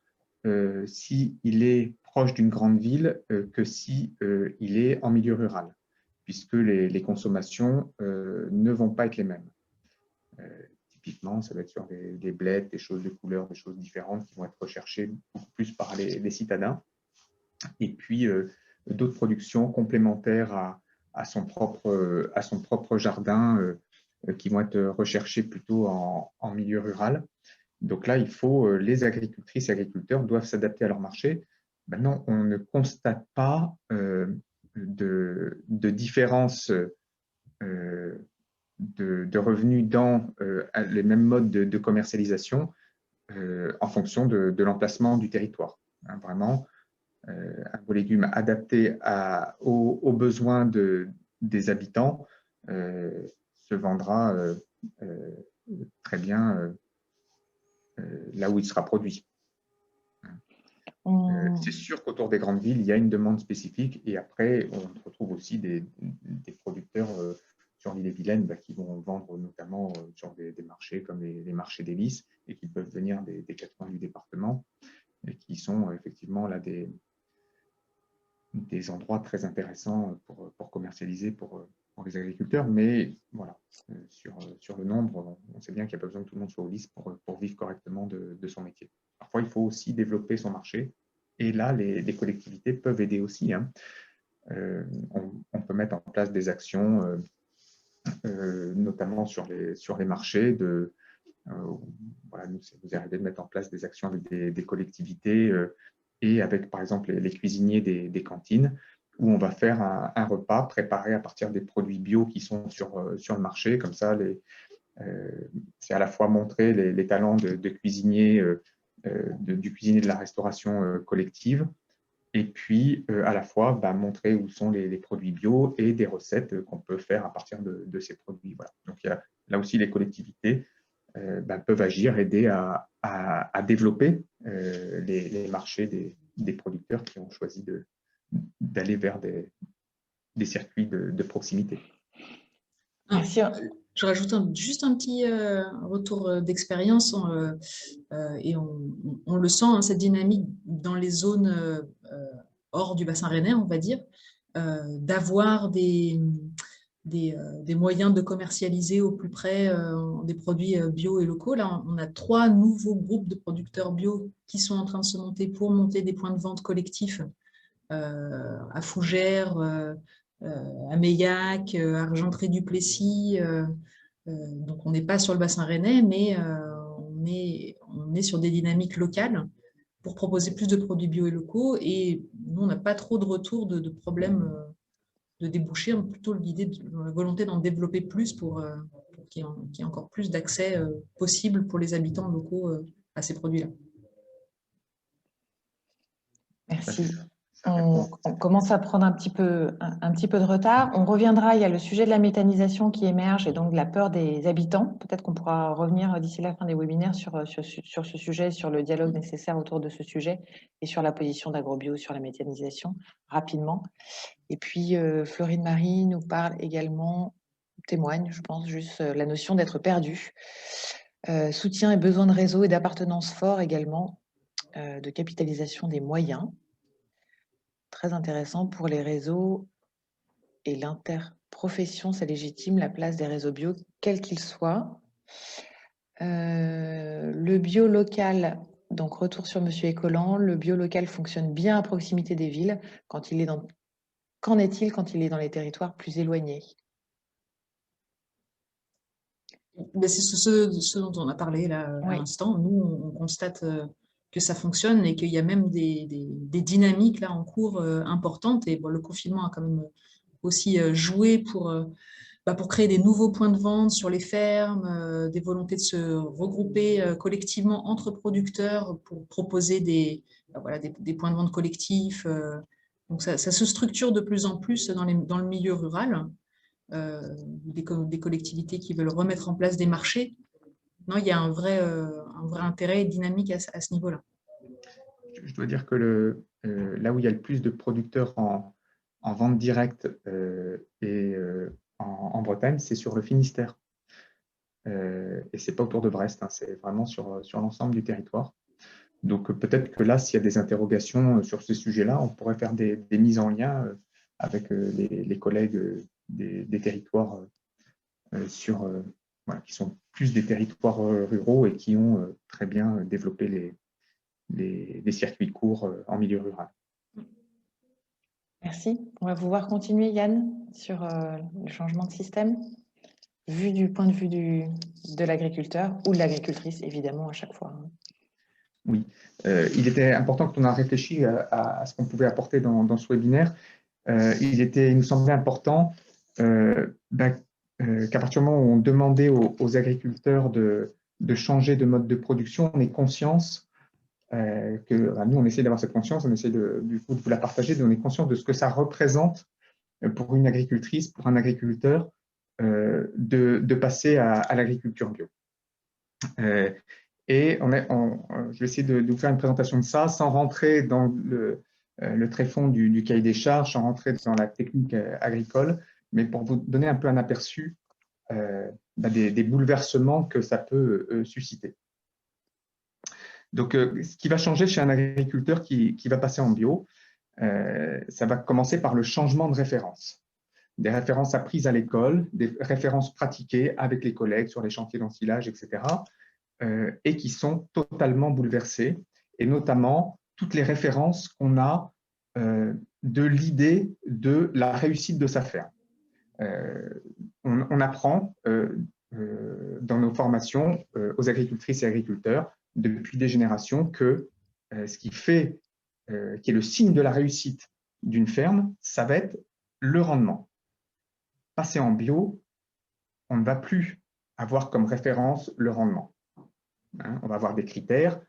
s'il est proche d'une grande ville que s'il est en milieu rural, puisque les consommations ne vont pas être les mêmes. Typiquement, ça va être sur des blettes, des choses de couleur, des choses différentes qui vont être recherchées beaucoup plus par les citadins. Et puis, d'autres productions complémentaires à son propre jardin qui vont être recherchées plutôt en milieu rural. Donc là, les agricultrices et agriculteurs doivent s'adapter à leur marché. Maintenant, on ne constate pas de différence de revenus dans les mêmes modes de commercialisation en fonction de l'emplacement du territoire. Hein, vraiment, un beau légume adapté aux besoins des habitants se vendra très bien là où il sera produit. C'est sûr qu'autour des grandes villes, il y a une demande spécifique et après, on retrouve aussi des producteurs sur l'île-et-Vilaine qui vont vendre notamment sur des marchés comme les marchés d'Hélice et qui peuvent venir des 4 coins du département et qui sont effectivement là des endroits très intéressants pour commercialiser pour les agriculteurs. Mais voilà, sur le nombre, on sait bien qu'il n'y a pas besoin que tout le monde soit au lycée pour vivre correctement de son métier. Parfois, il faut aussi développer son marché. Et là, les collectivités peuvent aider aussi. Hein. On peut mettre en place des actions, notamment sur les marchés. Voilà, nous est arrivé de mettre en place des actions avec des collectivités et avec, par exemple, les cuisiniers des cantines, où on va faire un repas préparé à partir des produits bio qui sont sur le marché. Comme ça, c'est à la fois montrer les talents de cuisinier, du cuisinier de la restauration collective, et puis à la fois montrer où sont les produits bio et des recettes qu'on peut faire à partir de ces produits. Voilà. Donc, là aussi, les collectivités peuvent agir, aider à développer les marchés des producteurs qui ont choisi d'aller vers des circuits de proximité. Merci. Je rajoute juste un petit retour d'expérience et on le sent, hein, cette dynamique dans les zones hors du bassin rennais, on va dire, d'avoir des moyens de commercialiser au plus près des produits bio et locaux. Là, on a 3 nouveaux groupes de producteurs bio qui sont en train de se monter pour monter des points de vente collectifs à Fougères, à Meillac, à Argentré-du-Plessis. Donc, on n'est pas sur le bassin rennais, mais on est sur des dynamiques locales pour proposer plus de produits bio et locaux. Et nous, on n'a pas trop de retour de problèmes de déboucher, plutôt l'idée, la volonté d'en développer plus pour qu'il y ait encore plus d'accès possible pour les habitants locaux à ces produits-là. Merci. On commence à prendre un petit peu de retard. On reviendra, il y a le sujet de la méthanisation qui émerge et donc de la peur des habitants. Peut-être qu'on pourra revenir d'ici la fin des webinaires sur ce sujet, sur le dialogue nécessaire autour de ce sujet et sur la position d'Agrobio sur la méthanisation rapidement. Et puis, Florine Marie nous parle également, témoigne, je pense, juste la notion d'être perdu. Soutien et besoin de réseau et d'appartenance fort également, de capitalisation des moyens. Très intéressant pour les réseaux et l'interprofession, c'est légitime, la place des réseaux bio, quels qu'ils soient. Le bio local, donc retour sur Monsieur Écolan, le bio local fonctionne bien à proximité des villes. Qu'en est-il quand il est dans les territoires plus éloignés? C'est ce dont on a parlé là à l'instant. Nous, on constate que ça fonctionne et qu'il y a même des dynamiques là en cours importantes. Et le confinement a quand même aussi joué pour créer des nouveaux points de vente sur les fermes, des volontés de se regrouper collectivement entre producteurs pour proposer des points de vente collectifs. Donc ça se structure de plus en plus dans le milieu rural. Des collectivités qui veulent remettre en place des marchés. Non, il y a un vrai intérêt et dynamique à ce niveau-là. Je dois dire que là où il y a le plus de producteurs en vente directe et en Bretagne, c'est sur le Finistère. Et ce n'est pas autour de Brest, hein, c'est vraiment sur l'ensemble du territoire. Donc peut-être que là, s'il y a des interrogations sur ces sujets-là, on pourrait faire des mises en lien avec les collègues des territoires voilà, qui sont plus des territoires ruraux et qui ont très bien développé les circuits courts en milieu rural. Merci. On va vous voir continuer, Yann, sur le changement de système, vu du point de vue de l'agriculteur ou de l'agricultrice, évidemment, à chaque fois. Oui, il était important que l'on a réfléchi à ce qu'on pouvait apporter dans ce webinaire. Il nous semblait important qu'à partir du moment où on demandait aux agriculteurs de changer de mode de production, on ait conscience nous, on essaie d'avoir cette conscience, on essaie du coup de vous la partager, on est conscient de ce que ça représente pour une agricultrice, pour un agriculteur, de passer à l'agriculture bio. Et je vais essayer de vous faire une présentation de ça sans rentrer dans le tréfonds du cahier des charges, sans rentrer dans la technique agricole, mais pour vous donner un peu un aperçu des bouleversements que ça peut susciter. Donc, ce qui va changer chez un agriculteur qui va passer en bio, ça va commencer par le changement de référence. Des références apprises à l'école, des références pratiquées avec les collègues sur les chantiers d'ensilage, etc., et qui sont totalement bouleversées, et notamment toutes les références qu'on a de l'idée de la réussite de sa ferme. On apprend dans nos formations aux agricultrices et agriculteurs depuis des générations que ce qui est le signe de la réussite d'une ferme, ça va être le rendement. Passer en bio, on ne va plus avoir comme référence le rendement. On va avoir des critères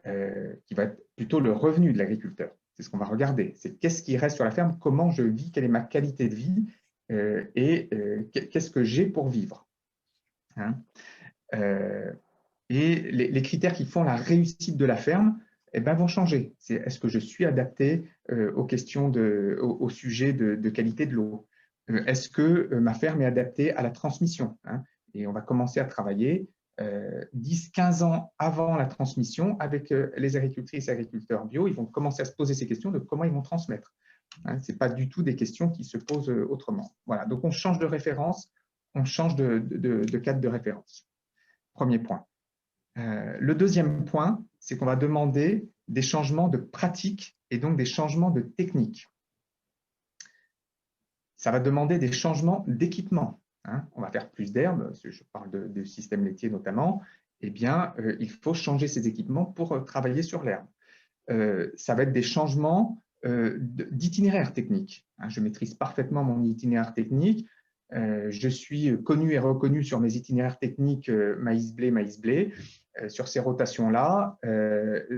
qui vont être plutôt le revenu de l'agriculteur. C'est ce qu'on va regarder. C'est qu'est-ce qui reste sur la ferme, comment je vis, quelle est ma qualité de vie et qu'est-ce que j'ai pour vivre. Et les critères qui font la réussite de la ferme vont changer. Est-ce que je suis adapté aux questions au sujet de qualité de l'eau? Est-ce que ma ferme est adaptée à la transmission? Et on va commencer à travailler 10-15 ans avant la transmission avec les agricultrices et agriculteurs bio. Ils vont commencer à se poser ces questions de comment ils vont transmettre. Ce n'est pas du tout des questions qui se posent autrement. Voilà. Donc, on change de référence, on change de cadre de référence. Premier point. Le deuxième point, c'est qu'on va demander des changements de pratique et donc des changements de technique. Ça va demander des changements d'équipement. On va faire plus d'herbes, je parle de système laitier notamment, il faut changer ces équipements pour travailler sur l'herbe. Ça va être des changements d'itinéraire technique. Je maîtrise parfaitement mon itinéraire technique. Je suis connu et reconnu sur mes itinéraires techniques maïs-blé, sur ces rotations-là,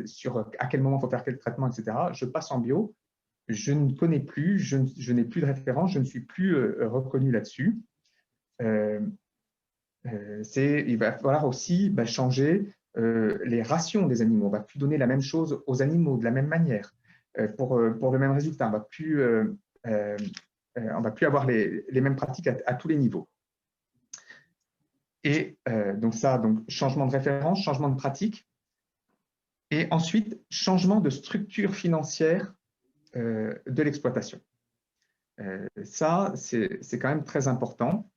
sur à quel moment il faut faire quel traitement, etc. Je passe en bio, je ne connais plus, je n'ai plus de référence, je ne suis plus reconnu là-dessus. Il va falloir aussi changer les rations des animaux. On ne va plus donner la même chose aux animaux de la même manière pour le même résultat. On ne va plus avoir les mêmes pratiques à tous les niveaux. Et donc changement de référence, changement de pratique. Et ensuite, changement de structure financière de l'exploitation. Ça, c'est quand même très important.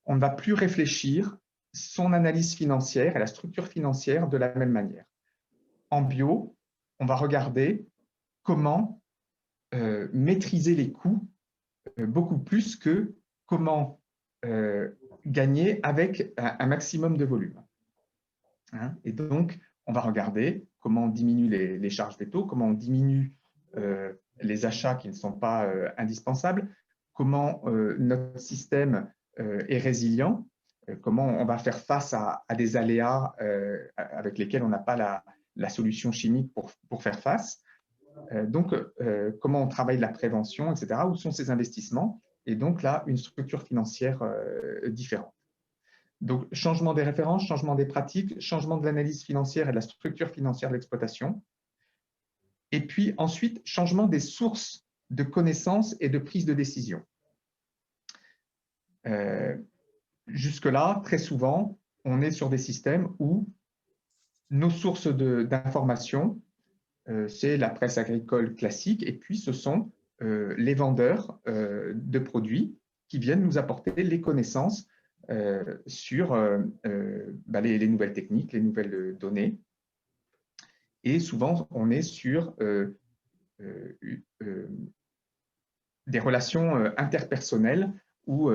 On ne va plus réfléchir son analyse financière et la structure financière de la même manière. En bio, on va regarder comment maîtriser les coûts beaucoup plus que comment gagner avec un maximum de volume. Et donc, on va regarder comment on diminue les charges véto, comment on diminue les achats qui ne sont pas indispensables, comment notre système est résilient, comment on va faire face à des aléas avec lesquels on n'a pas la solution chimique pour faire face. Donc, comment on travaille la prévention, etc. Où sont ces investissements? Et donc là, une structure financière différente. Donc, changement des références, changement des pratiques, changement de l'analyse financière et de la structure financière de l'exploitation. Et puis ensuite, changement des sources de connaissances et de prise de décision. Jusque-là, très souvent, on est sur des systèmes où nos sources d'information, c'est la presse agricole classique, et puis ce sont les vendeurs de produits qui viennent nous apporter les connaissances sur les nouvelles techniques, les nouvelles données. Et souvent, on est sur des relations interpersonnelles ou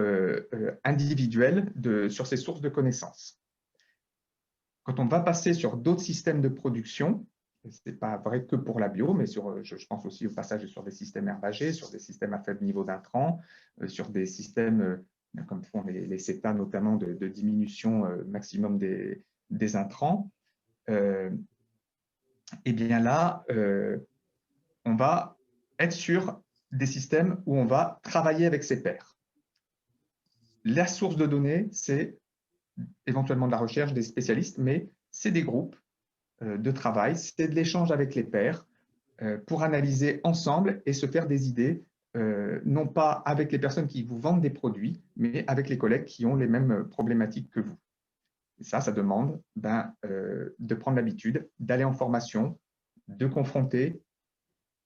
individuelles sur ces sources de connaissances. Quand on va passer sur d'autres systèmes de production, ce n'est pas vrai que pour la bio, mais je pense aussi au passage sur des systèmes herbagers, sur des systèmes à faible niveau d'intrants, sur des systèmes, comme font les CETA notamment, de diminution maximum des intrants. Et bien là, on va être sur des systèmes où on va travailler avec ses pairs. La source de données, c'est éventuellement de la recherche, des spécialistes, mais c'est des groupes de travail, c'est de l'échange avec les pairs pour analyser ensemble et se faire des idées, non pas avec les personnes qui vous vendent des produits, mais avec les collègues qui ont les mêmes problématiques que vous. Et ça demande de prendre l'habitude d'aller en formation, de confronter,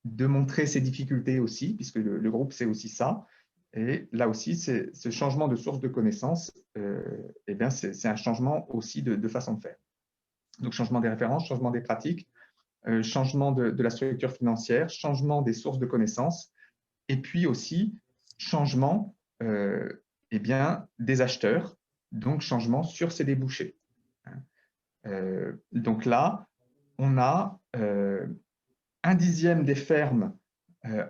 de montrer ses difficultés aussi, puisque le groupe, c'est aussi ça. Et là aussi, ce changement de source de connaissances, c'est un changement aussi de façon de faire. Donc, changement des références, changement des pratiques, changement de la structure financière, changement des sources de connaissances, et puis aussi changement des acheteurs, donc changement sur ces débouchés. Donc là, on a 1/10 des fermes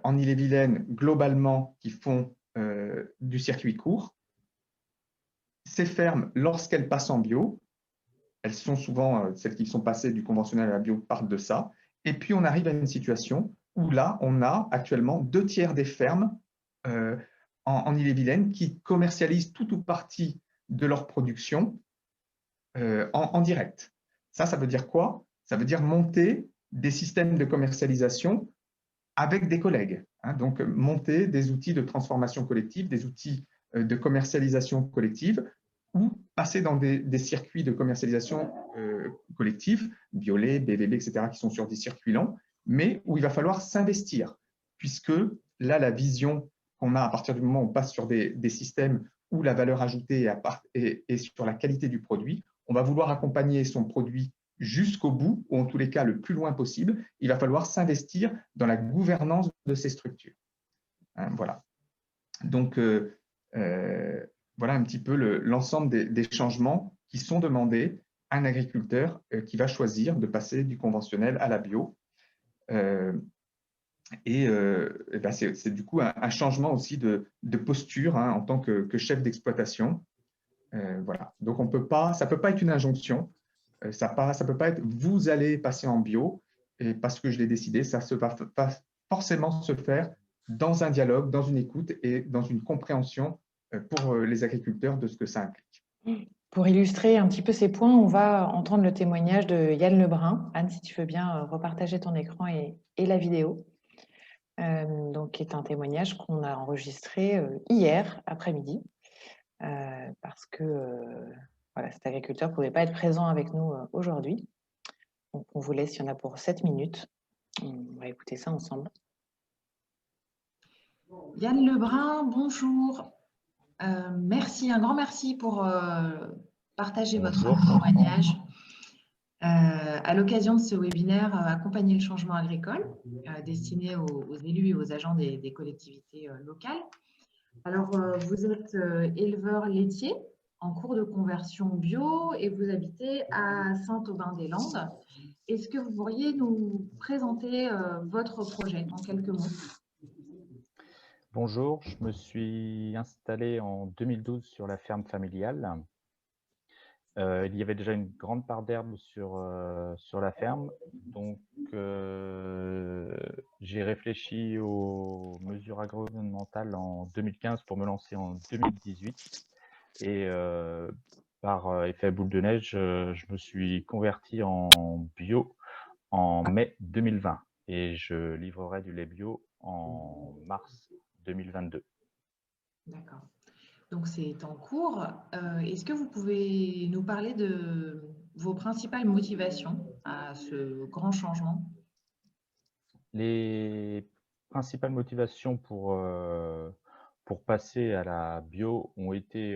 en Ille-et-Vilaine globalement qui font du circuit court. Ces fermes, lorsqu'elles passent en bio, elles sont souvent, celles qui sont passées du conventionnel à la bio partent de ça. Et puis, on arrive à une situation où là, on a actuellement 2/3 des fermes en Ille-et-Vilaine qui commercialisent tout ou partie de leur production en direct. Ça veut dire quoi? Ça veut dire monter des systèmes de commercialisation avec des collègues. Donc, monter des outils de transformation collective, des outils de commercialisation collective, ou passer dans des circuits de commercialisation collective, Biolay, BVB, etc., qui sont sur des circuits longs, mais où il va falloir s'investir, puisque là, la vision qu'on a à partir du moment où on passe sur des systèmes où la valeur ajoutée est sur la qualité du produit, on va vouloir accompagner son produit jusqu'au bout, ou en tous les cas le plus loin possible. Il va falloir s'investir dans la gouvernance de ces structures. Voilà. Donc, voilà un petit peu l'ensemble des changements qui sont demandés à un agriculteur qui va choisir de passer du conventionnel à la bio. C'est du coup un changement aussi de posture en tant que chef d'exploitation. Voilà. Donc, ça ne peut pas être une injonction. Ça ne peut pas être « vous allez passer en bio » et parce que je l'ai décidé, ça va forcément se faire dans un dialogue, dans une écoute et dans une compréhension pour les agriculteurs de ce que ça implique. Pour illustrer un petit peu ces points, on va entendre le témoignage de Yann Lebrun. Anne, si tu veux bien repartager ton écran et la vidéo. Donc, qui est un témoignage qu'on a enregistré hier après-midi parce que voilà, cet agriculteur ne pouvait pas être présent avec nous aujourd'hui. Donc, on vous laisse, il y en a pour 7 minutes. On va écouter ça ensemble. Yann Lebrun, bonjour. Merci, un grand merci pour partager votre témoignage. À l'occasion de ce webinaire Accompagner le changement agricole, destiné aux élus et aux agents des collectivités locales. Alors, vous êtes éleveur laitier en cours de conversion bio et vous habitez à Saint-Aubin-des-Landes. Est-ce que vous pourriez nous présenter votre projet en quelques mots? Bonjour, je me suis installé en 2012 sur la ferme familiale. Il y avait déjà une grande part d'herbe sur la ferme, donc j'ai réfléchi aux mesures agroenvironnementales en 2015 pour me lancer en 2018 et par effet boule de neige, je me suis converti en bio en mai 2020 et je livrerai du lait bio en mars 2022. D'accord. Donc, c'est en cours. Est-ce que vous pouvez nous parler de vos principales motivations à ce grand changement? Les principales motivations pour passer à la bio ont été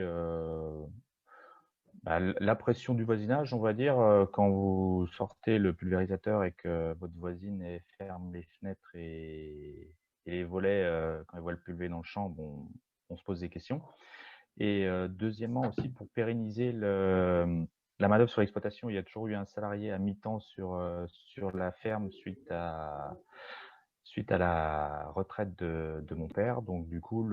la pression du voisinage, on va dire. Quand vous sortez le pulvérisateur et que votre voisine ferme les fenêtres et les volets quand elle voit le pulvé dans le champ, bon, on se pose des questions. Et deuxièmement aussi, pour pérenniser la main-d'œuvre sur l'exploitation, il y a toujours eu un salarié à mi-temps sur la ferme suite à la retraite de mon père. Donc du coup,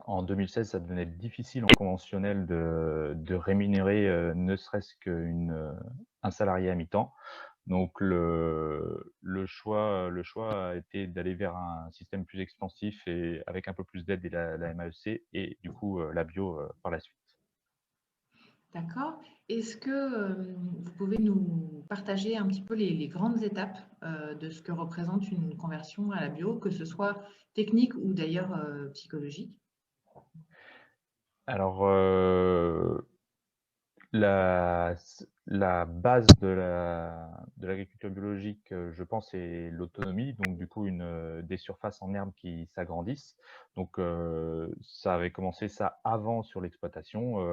en 2016, ça devenait difficile en conventionnel de rémunérer ne serait-ce qu'un salarié à mi-temps. Donc le choix a été d'aller vers un système plus expansif et avec un peu plus d'aide de la MAEC et du coup la bio par la suite. D'accord. Est-ce que vous pouvez nous partager un petit peu les grandes étapes de ce que représente une conversion à la bio, que ce soit technique ou d'ailleurs psychologique? Alors, la base de l'agriculture biologique, je pense, c'est l'autonomie. Donc, du coup, des surfaces en herbe qui s'agrandissent. Donc, ça avait commencé ça avant sur l'exploitation.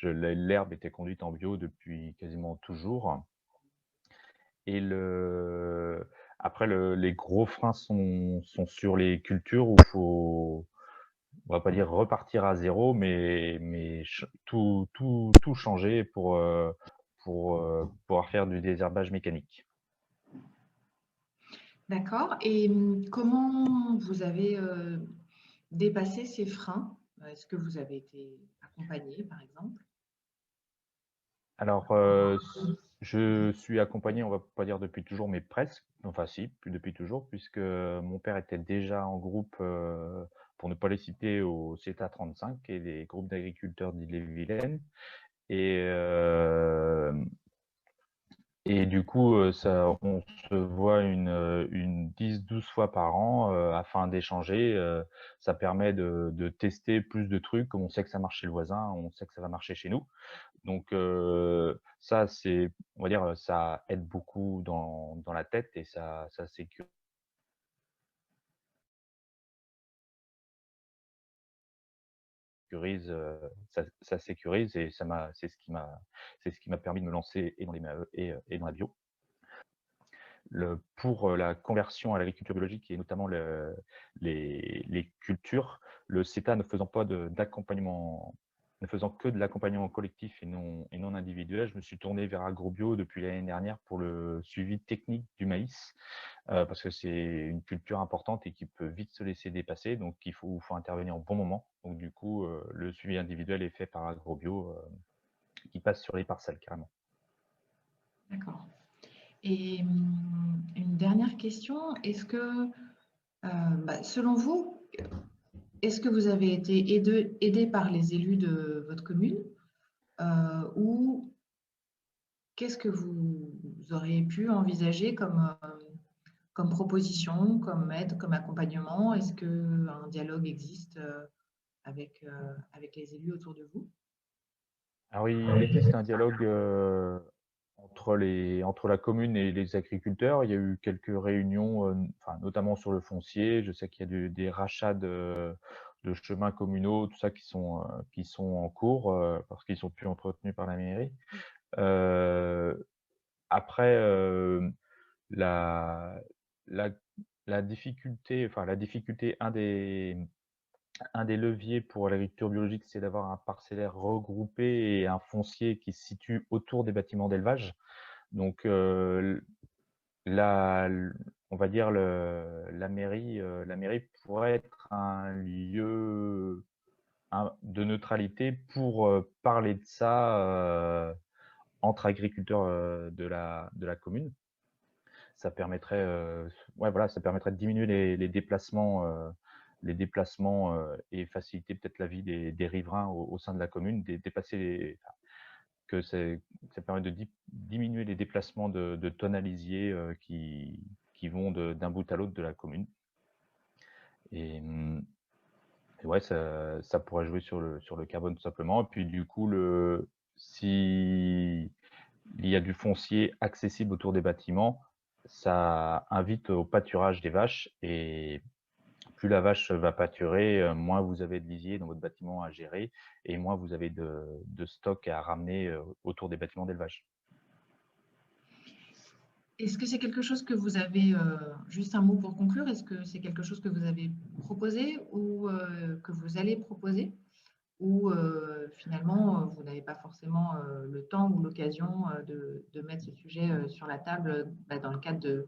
L'herbe était conduite en bio depuis quasiment toujours. Et après, les gros freins sont sur les cultures où il faut, on va pas dire repartir à zéro, mais tout changer pour pouvoir faire du désherbage mécanique. D'accord. Et comment vous avez dépassé ces freins? Est-ce que vous avez été accompagné, par exemple? Alors, je suis accompagné, on va pas dire depuis toujours, mais presque. Enfin, si, plus depuis toujours, puisque mon père était déjà en groupe, pour ne pas les citer, au CETA 35 et les groupes d'agriculteurs d'Ille-et-Vilaine. Et du coup, on se voit une 10-12 fois par an afin d'échanger. Ça permet de tester plus de trucs. Comme on sait que ça marche chez le voisin, on sait que ça va marcher chez nous. Donc ça, on va dire, ça aide beaucoup dans la tête et ça sécurise. Ça sécurise et c'est ce qui m'a permis de me lancer et dans les MAE et dans la bio. Pour la conversion à l'agriculture biologique et notamment les cultures, le CETA ne faisant pas d'accompagnement, ne faisant que de l'accompagnement collectif et non individuel, je me suis tourné vers AgroBio depuis l'année dernière pour le suivi technique du maïs, parce que c'est une culture importante et qui peut vite se laisser dépasser, donc il faut intervenir au bon moment. Donc du coup, le suivi individuel est fait par AgroBio, qui passe sur les parcelles carrément. D'accord. Et une dernière question, est-ce que, selon vous, est-ce que vous avez été aidé par les élus de votre commune ou qu'est-ce que vous auriez pu envisager comme proposition, comme aide, comme accompagnement? Est-ce qu'un dialogue existe avec les élus autour de vous? Alors, il existe un dialogue entre la commune et les agriculteurs. Il y a eu quelques réunions, notamment sur le foncier. Je sais qu'il y a des rachats de chemins communaux, tout ça qui sont en cours parce qu'ils sont plus entretenus par la mairie. Après, la, la, la difficulté, un des leviers pour l'agriculture biologique, c'est d'avoir un parcellaire regroupé et un foncier qui se situe autour des bâtiments d'élevage. Donc, on va dire la mairie pourrait être un lieu de neutralité pour parler de ça entre agriculteurs de la commune. Ça permettrait, ça permettrait de diminuer les déplacements et faciliter peut-être la vie des riverains au sein de la commune, ça permet de diminuer les déplacements de tonalisiers qui vont d'un bout à l'autre de la commune. Et Et ouais, ça pourrait jouer sur le carbone tout simplement. Et puis du coup, si il y a du foncier accessible autour des bâtiments, ça invite au pâturage des vaches, et plus la vache va pâturer, moins vous avez de lisier dans votre bâtiment à gérer, et moins vous avez de stock à ramener autour des bâtiments d'élevage. Est-ce que c'est quelque chose que vous avez, juste un mot pour conclure, est-ce que c'est quelque chose que vous avez proposé ou que vous allez proposer, ou finalement vous n'avez pas forcément le temps ou l'occasion de mettre ce sujet sur la table dans le cadre de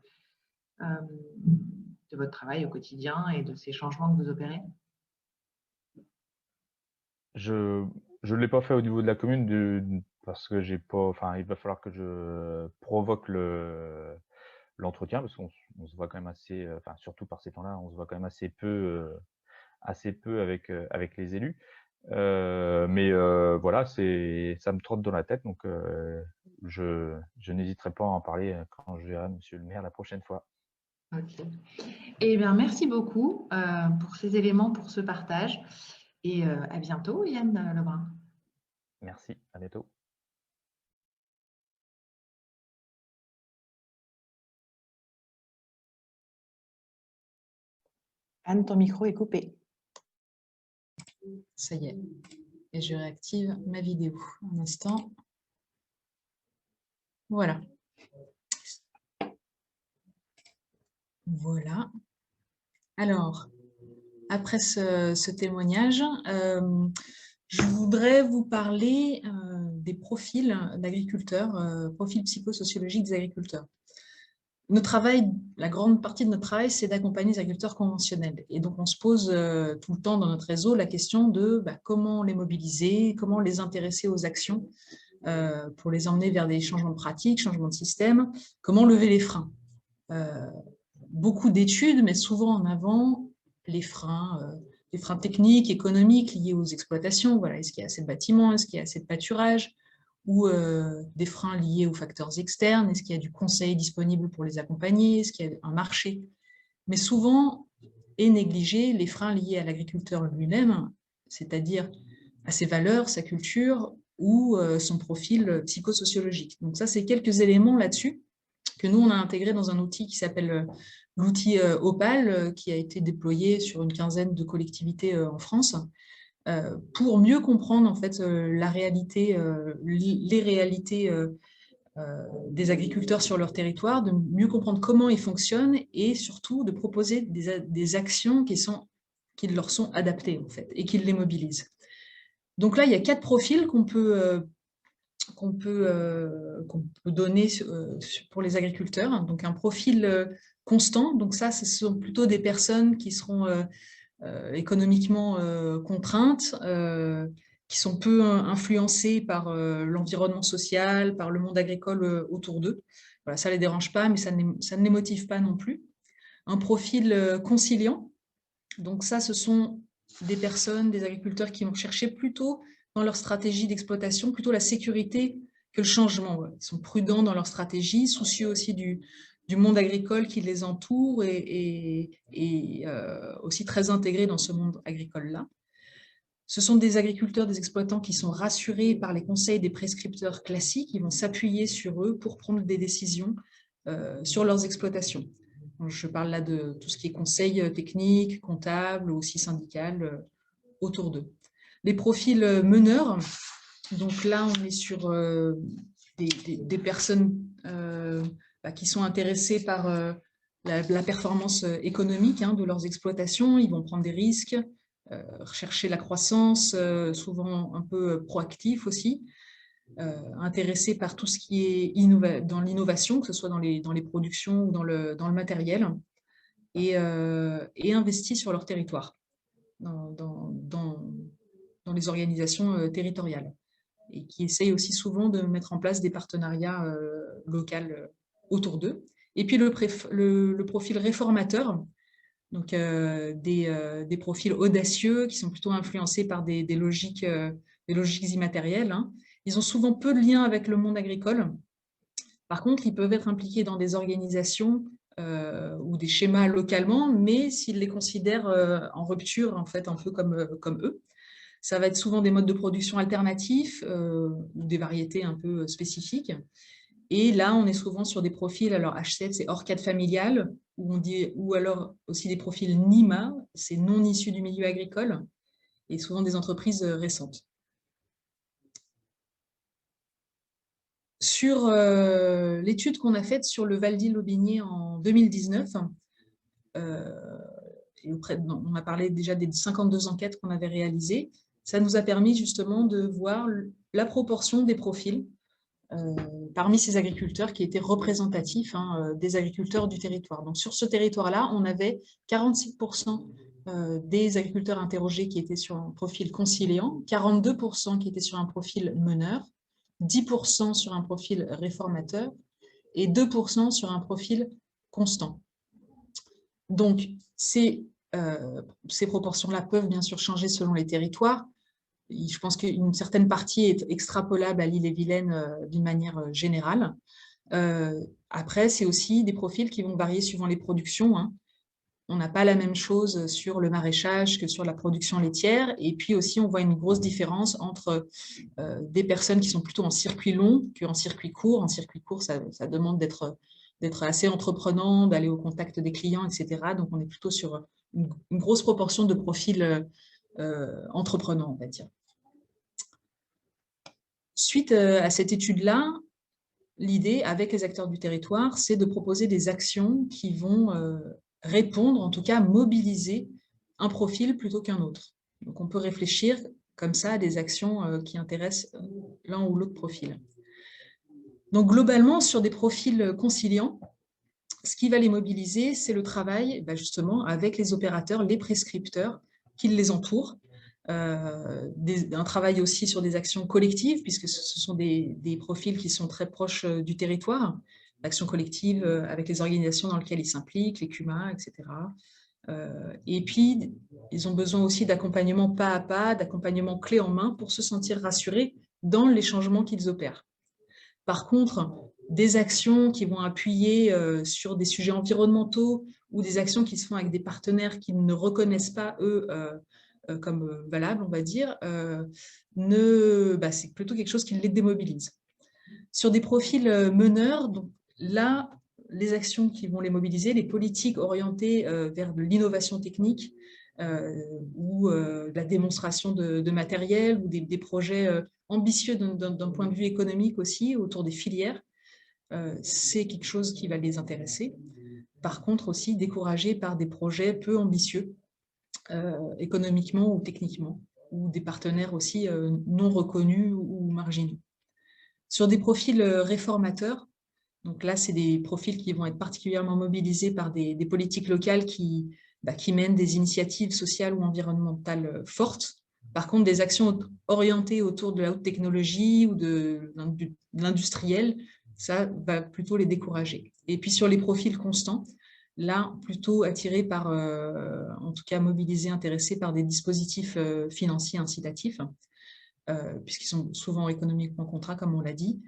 votre travail au quotidien et de ces changements que vous opérez? Je ne l'ai pas fait au niveau de la commune parce que j'ai pas, enfin, il va falloir que je provoque l'entretien, parce qu'on se voit quand même assez, enfin, surtout par ces temps-là, on se voit quand même assez peu avec les élus. Mais voilà, ça me trotte dans la tête, donc je n'hésiterai pas à en parler quand je verrai monsieur le maire la prochaine fois. Ok. Eh bien, merci beaucoup pour ces éléments, pour ce partage. Et à bientôt, Yann Lebrun. Merci, à bientôt. Anne, ton micro est coupé. Ça y est. Et je réactive ma vidéo. Un instant. Voilà. Voilà. Alors, après ce témoignage, je voudrais vous parler des profils d'agriculteurs, profils psychosociologiques des agriculteurs. Notre travail, la grande partie de notre travail, c'est d'accompagner les agriculteurs conventionnels. Et donc, on se pose tout le temps dans notre réseau la question de comment les mobiliser, comment les intéresser aux actions pour les emmener vers des changements de pratiques, changements de système, comment lever les freins. Beaucoup d'études mettent souvent en avant les freins techniques, économiques liés aux exploitations. Voilà, est-ce qu'il y a assez de bâtiments, est-ce qu'il y a assez de pâturage, ou des freins liés aux facteurs externes, est-ce qu'il y a du conseil disponible pour les accompagner, est-ce qu'il y a un marché. Mais souvent est négligé les freins liés à l'agriculteur lui-même, c'est-à-dire à ses valeurs, sa culture ou son profil psychosociologique. Donc ça, c'est quelques éléments là-dessus que nous, on a intégré dans un outil qui s'appelle l'outil Opal, qui a été déployé sur une quinzaine de collectivités en France, pour mieux comprendre en fait la réalité, les réalités des agriculteurs sur leur territoire, de mieux comprendre comment ils fonctionnent et surtout de proposer des actions qui leur sont adaptées en fait et qui les mobilisent. Donc là, il y a 4 profils qu'on peut donner pour les agriculteurs. Donc un profil constant, donc ça, ce sont plutôt des personnes qui seront économiquement contraintes, qui sont peu influencées par l'environnement social, par le monde agricole autour d'eux. Voilà, ça ne les dérange pas, mais ça ne les motive pas non plus. Un profil conciliant, donc ça, ce sont des personnes, des agriculteurs qui vont chercher plutôt dans leur stratégie d'exploitation, plutôt la sécurité que le changement. Ils sont prudents dans leur stratégie, soucieux aussi du monde agricole qui les entoure et aussi très intégrés dans ce monde agricole-là. Ce sont des agriculteurs, des exploitants qui sont rassurés par les conseils des prescripteurs classiques, qui vont s'appuyer sur eux pour prendre des décisions sur leurs exploitations. Je parle là de tout ce qui est conseil technique, comptable, aussi syndical, autour d'eux. Les profils meneurs, donc là on est sur des personnes qui sont intéressées par la performance économique de leurs exploitations. Ils vont prendre des risques, rechercher la croissance, souvent un peu proactif aussi, intéressés par tout ce qui est dans l'innovation, que ce soit dans les productions ou dans le matériel, et investis sur leur territoire, dans les organisations territoriales, et qui essayent aussi souvent de mettre en place des partenariats locaux autour d'eux. Et puis le profil réformateur, donc des profils audacieux qui sont plutôt influencés par des logiques immatérielles. Ils ont souvent peu de liens avec le monde agricole. Par contre, ils peuvent être impliqués dans des organisations ou des schémas localement, mais s'ils les considèrent en rupture, en fait, un peu comme eux. Ça va être souvent des modes de production alternatifs ou des variétés un peu spécifiques. Et là, on est souvent sur des profils, alors H7, c'est hors cadre familial, ou alors aussi des profils NIMA, c'est non issus du milieu agricole, et souvent des entreprises récentes. Sur l'étude qu'on a faite sur le Val-d'Ille-Aubigné en 2019, on a parlé déjà des 52 enquêtes qu'on avait réalisées, ça nous a permis justement de voir la proportion des profils parmi ces agriculteurs qui étaient représentatifs des agriculteurs du territoire. Donc sur ce territoire-là, on avait 46% des agriculteurs interrogés qui étaient sur un profil conciliant, 42% qui étaient sur un profil meneur, 10% sur un profil réformateur et 2% sur un profil constant. Donc, ces proportions-là peuvent bien sûr changer selon les territoires. Je pense qu'une certaine partie est extrapolable à l'Ille-et-Vilaine d'une manière générale. Après, c'est aussi des profils qui vont varier suivant les productions, hein. On n'a pas la même chose sur le maraîchage que sur la production laitière. Et puis aussi, on voit une grosse différence entre des personnes qui sont plutôt en circuit long qu'en circuit court. En circuit court, ça demande d'être assez entreprenant, d'aller au contact des clients, etc. Donc, on est plutôt sur une grosse proportion de profils entreprenants, on va dire. Suite à cette étude-là, l'idée, avec les acteurs du territoire, c'est de proposer des actions qui vont répondre, en tout cas mobiliser un profil plutôt qu'un autre. Donc, on peut réfléchir comme ça à des actions qui intéressent l'un ou l'autre profil. Donc, globalement, sur des profils conciliants, ce qui va les mobiliser, c'est le travail justement avec les opérateurs, les prescripteurs qui les entourent. Un travail aussi sur des actions collectives, puisque ce sont des profils qui sont très proches du territoire, l'actions collectives avec les organisations dans lesquelles ils s'impliquent, les CUMA, etc. Et puis, ils ont besoin aussi d'accompagnement pas à pas, d'accompagnement clé en main pour se sentir rassurés dans les changements qu'ils opèrent. Par contre, des actions qui vont appuyer sur des sujets environnementaux ou des actions qui se font avec des partenaires qui ne reconnaissent pas, eux, comme valables, on va dire, c'est plutôt quelque chose qui les démobilise. Sur des profils meneurs, donc là, les actions qui vont les mobiliser, les politiques orientées vers de l'innovation technique ou la démonstration de matériel ou des projets ambitieux d'un point de vue économique aussi, autour des filières, c'est quelque chose qui va les intéresser. Par contre, aussi découragés par des projets peu ambitieux, économiquement ou techniquement, ou des partenaires aussi non reconnus ou marginaux. Sur des profils réformateurs, donc là, c'est des profils qui vont être particulièrement mobilisés par des politiques locales qui mènent des initiatives sociales ou environnementales fortes. Par contre, des actions orientées autour de la haute technologie ou de l'industriel, ça va plutôt les décourager. Et puis sur les profils constants, là, plutôt attirés par, en tout cas mobilisés, intéressés par des dispositifs financiers incitatifs, puisqu'ils sont souvent économiquement contrats, comme on l'a dit.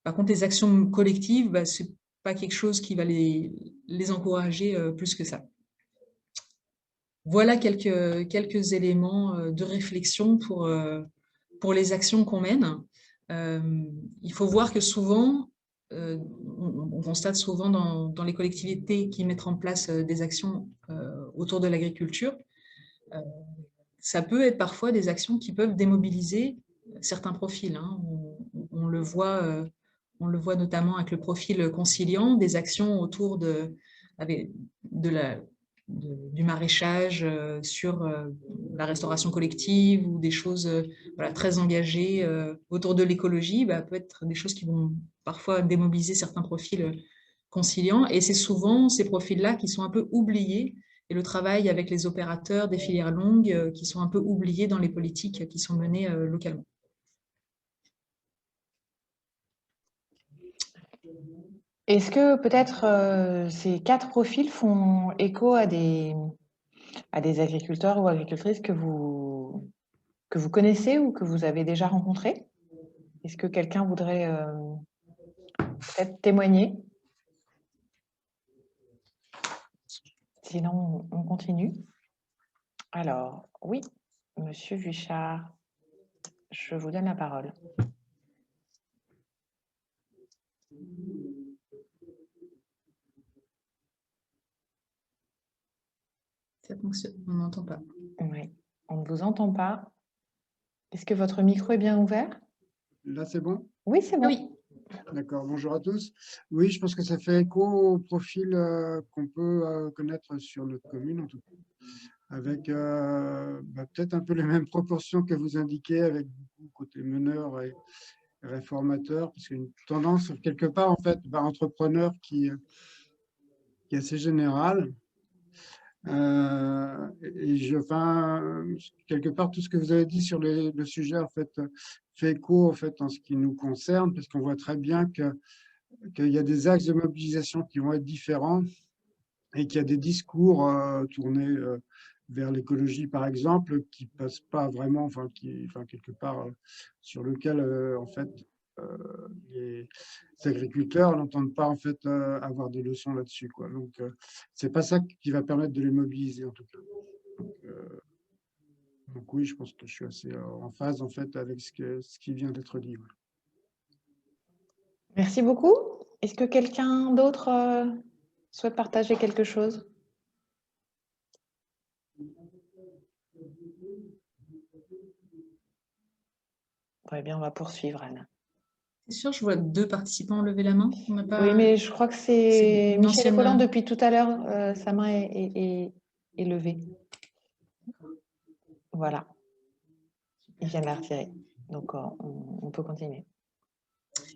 Par contre, les actions collectives, ce n'est pas quelque chose qui va les encourager plus que ça. Voilà quelques éléments de réflexion pour les actions qu'on mène. Il faut voir que souvent, on constate souvent dans les collectivités qui mettent en place des actions autour de l'agriculture, ça peut être parfois des actions qui peuvent démobiliser certains profils, hein. On le voit notamment avec le profil conciliant, des actions autour du maraîchage, sur la restauration collective ou des choses très engagées autour de l'écologie, peut être des choses qui vont parfois démobiliser certains profils conciliants. Et c'est souvent ces profils-là qui sont un peu oubliés, et le travail avec les opérateurs des filières longues qui sont un peu oubliés dans les politiques qui sont menées localement. Est-ce que peut-être ces 4 profils font écho à des agriculteurs ou agricultrices que vous connaissez ou que vous avez déjà rencontrés? Est-ce que quelqu'un voudrait peut-être témoigner? Sinon, on continue. Alors, oui, Monsieur Vuchard, je vous donne la parole. Ça fonctionne, on n'entend pas. Oui, on ne vous entend pas. Est-ce que votre micro est bien ouvert? Là, c'est bon? Oui, c'est bon. Oui. D'accord, bonjour à tous. Oui, je pense que ça fait écho au profil qu'on peut connaître sur notre commune, en tout cas, avec peut-être un peu les mêmes proportions que vous indiquez, avec beaucoup côté meneur et réformateur, parce qu'il y a une tendance, quelque part, en fait, entrepreneur qui est assez générale. Quelque part, tout ce que vous avez dit sur le sujet, en fait, fait écho, en fait, en ce qui nous concerne, parce qu'on voit très bien qu'il y a des axes de mobilisation qui vont être différents et qu'il y a des discours tournés vers l'écologie, par exemple, qui passent pas vraiment, quelque part, sur lequel, en fait, les agriculteurs n'entendent pas en fait avoir des leçons là-dessus, quoi. Donc c'est pas ça qui va permettre de les mobiliser en tout cas. Donc oui, je pense que je suis assez en phase en fait avec ce qui vient d'être dit. Voilà. Merci beaucoup. Est-ce que quelqu'un d'autre souhaite partager quelque chose? Très bien, on va poursuivre, Anne. C'est sûr, je vois 2 participants lever la main. On n'a pas... Oui, mais je crois que c'est une Michel ancienne... Collant depuis tout à l'heure. Sa main est levée. Voilà. Il vient de la retirer. Donc, on peut continuer.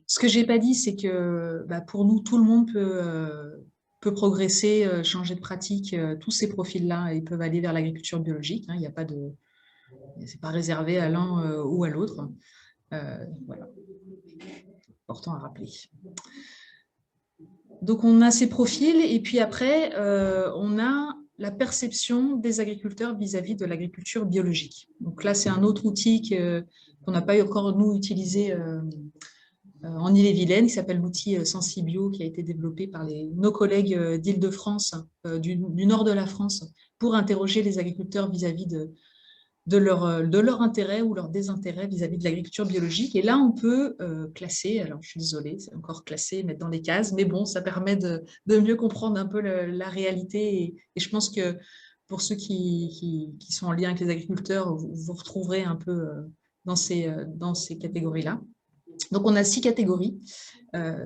Ce que je n'ai pas dit, c'est que pour nous, tout le monde peut progresser, changer de pratique. Tous ces profils-là, ils peuvent aller vers l'agriculture biologique. Hein, il n'y a pas de... C'est pas réservé à l'un ou à l'autre. Voilà. Important à rappeler. Donc, on a ces profils et puis après, on a la perception des agriculteurs vis-à-vis de l'agriculture biologique. Donc là, c'est un autre outil qu'on n'a pas encore, nous, utilisé en Ille-et-Vilaine, qui s'appelle l'outil Sensibio, qui a été développé par nos collègues d'Île-de-France, du nord de la France, pour interroger les agriculteurs vis-à-vis de leur intérêt ou leur désintérêt vis-à-vis de l'agriculture biologique. Et là, on peut classer, alors je suis désolée, c'est encore classé, mettre dans des cases, mais bon, ça permet de mieux comprendre un peu la réalité. Et je pense que pour ceux qui sont en lien avec les agriculteurs, vous retrouverez un peu dans ces catégories-là. Donc, on a 6 catégories.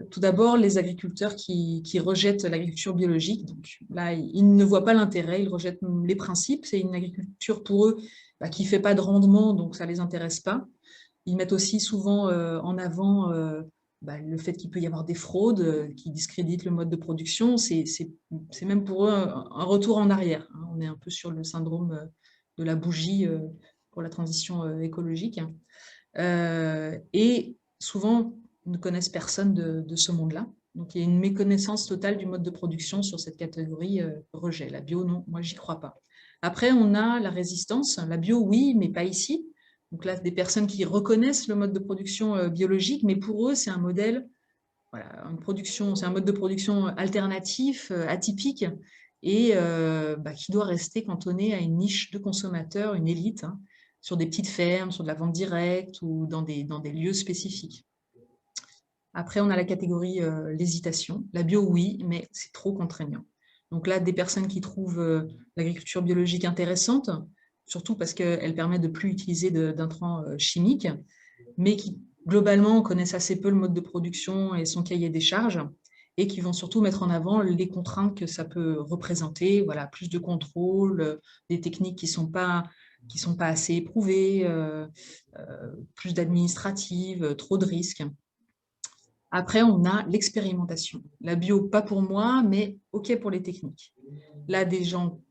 Tout d'abord, les agriculteurs qui rejettent l'agriculture biologique. Donc là, ils ne voient pas l'intérêt, ils rejettent les principes. C'est une agriculture pour eux qui ne fait pas de rendement, donc ça ne les intéresse pas. Ils mettent aussi souvent en avant le fait qu'il peut y avoir des fraudes qui discréditent le mode de production. C'est même pour eux un retour en arrière. Hein. On est un peu sur le syndrome de la bougie pour la transition écologique. Et souvent, ils ne connaissent personne de ce monde-là. Donc, il y a une méconnaissance totale du mode de production sur cette catégorie rejet. La bio, non, moi, j'y crois pas. Après, on a la résistance. La bio, oui, mais pas ici. Donc là, des personnes qui reconnaissent le mode de production biologique, mais pour eux, c'est un modèle, voilà, c'est un mode de production alternatif, atypique, et qui doit rester cantonné à une niche de consommateurs, une élite, hein, sur des petites fermes, sur de la vente directe ou dans des lieux spécifiques. Après, on a la catégorie l'hésitation. La bio, oui, mais c'est trop contraignant. Donc là, des personnes qui trouvent l'agriculture biologique intéressante, surtout parce qu'elle permet de ne plus utiliser d'intrants chimiques, mais qui, globalement, connaissent assez peu le mode de production et son cahier des charges, et qui vont surtout mettre en avant les contraintes que ça peut représenter, voilà, plus de contrôle, des techniques qui ne sont pas assez éprouvées, plus d'administratives, trop de risques. Après, on a l'expérimentation. La bio, pas pour moi, mais OK pour les techniques. Là,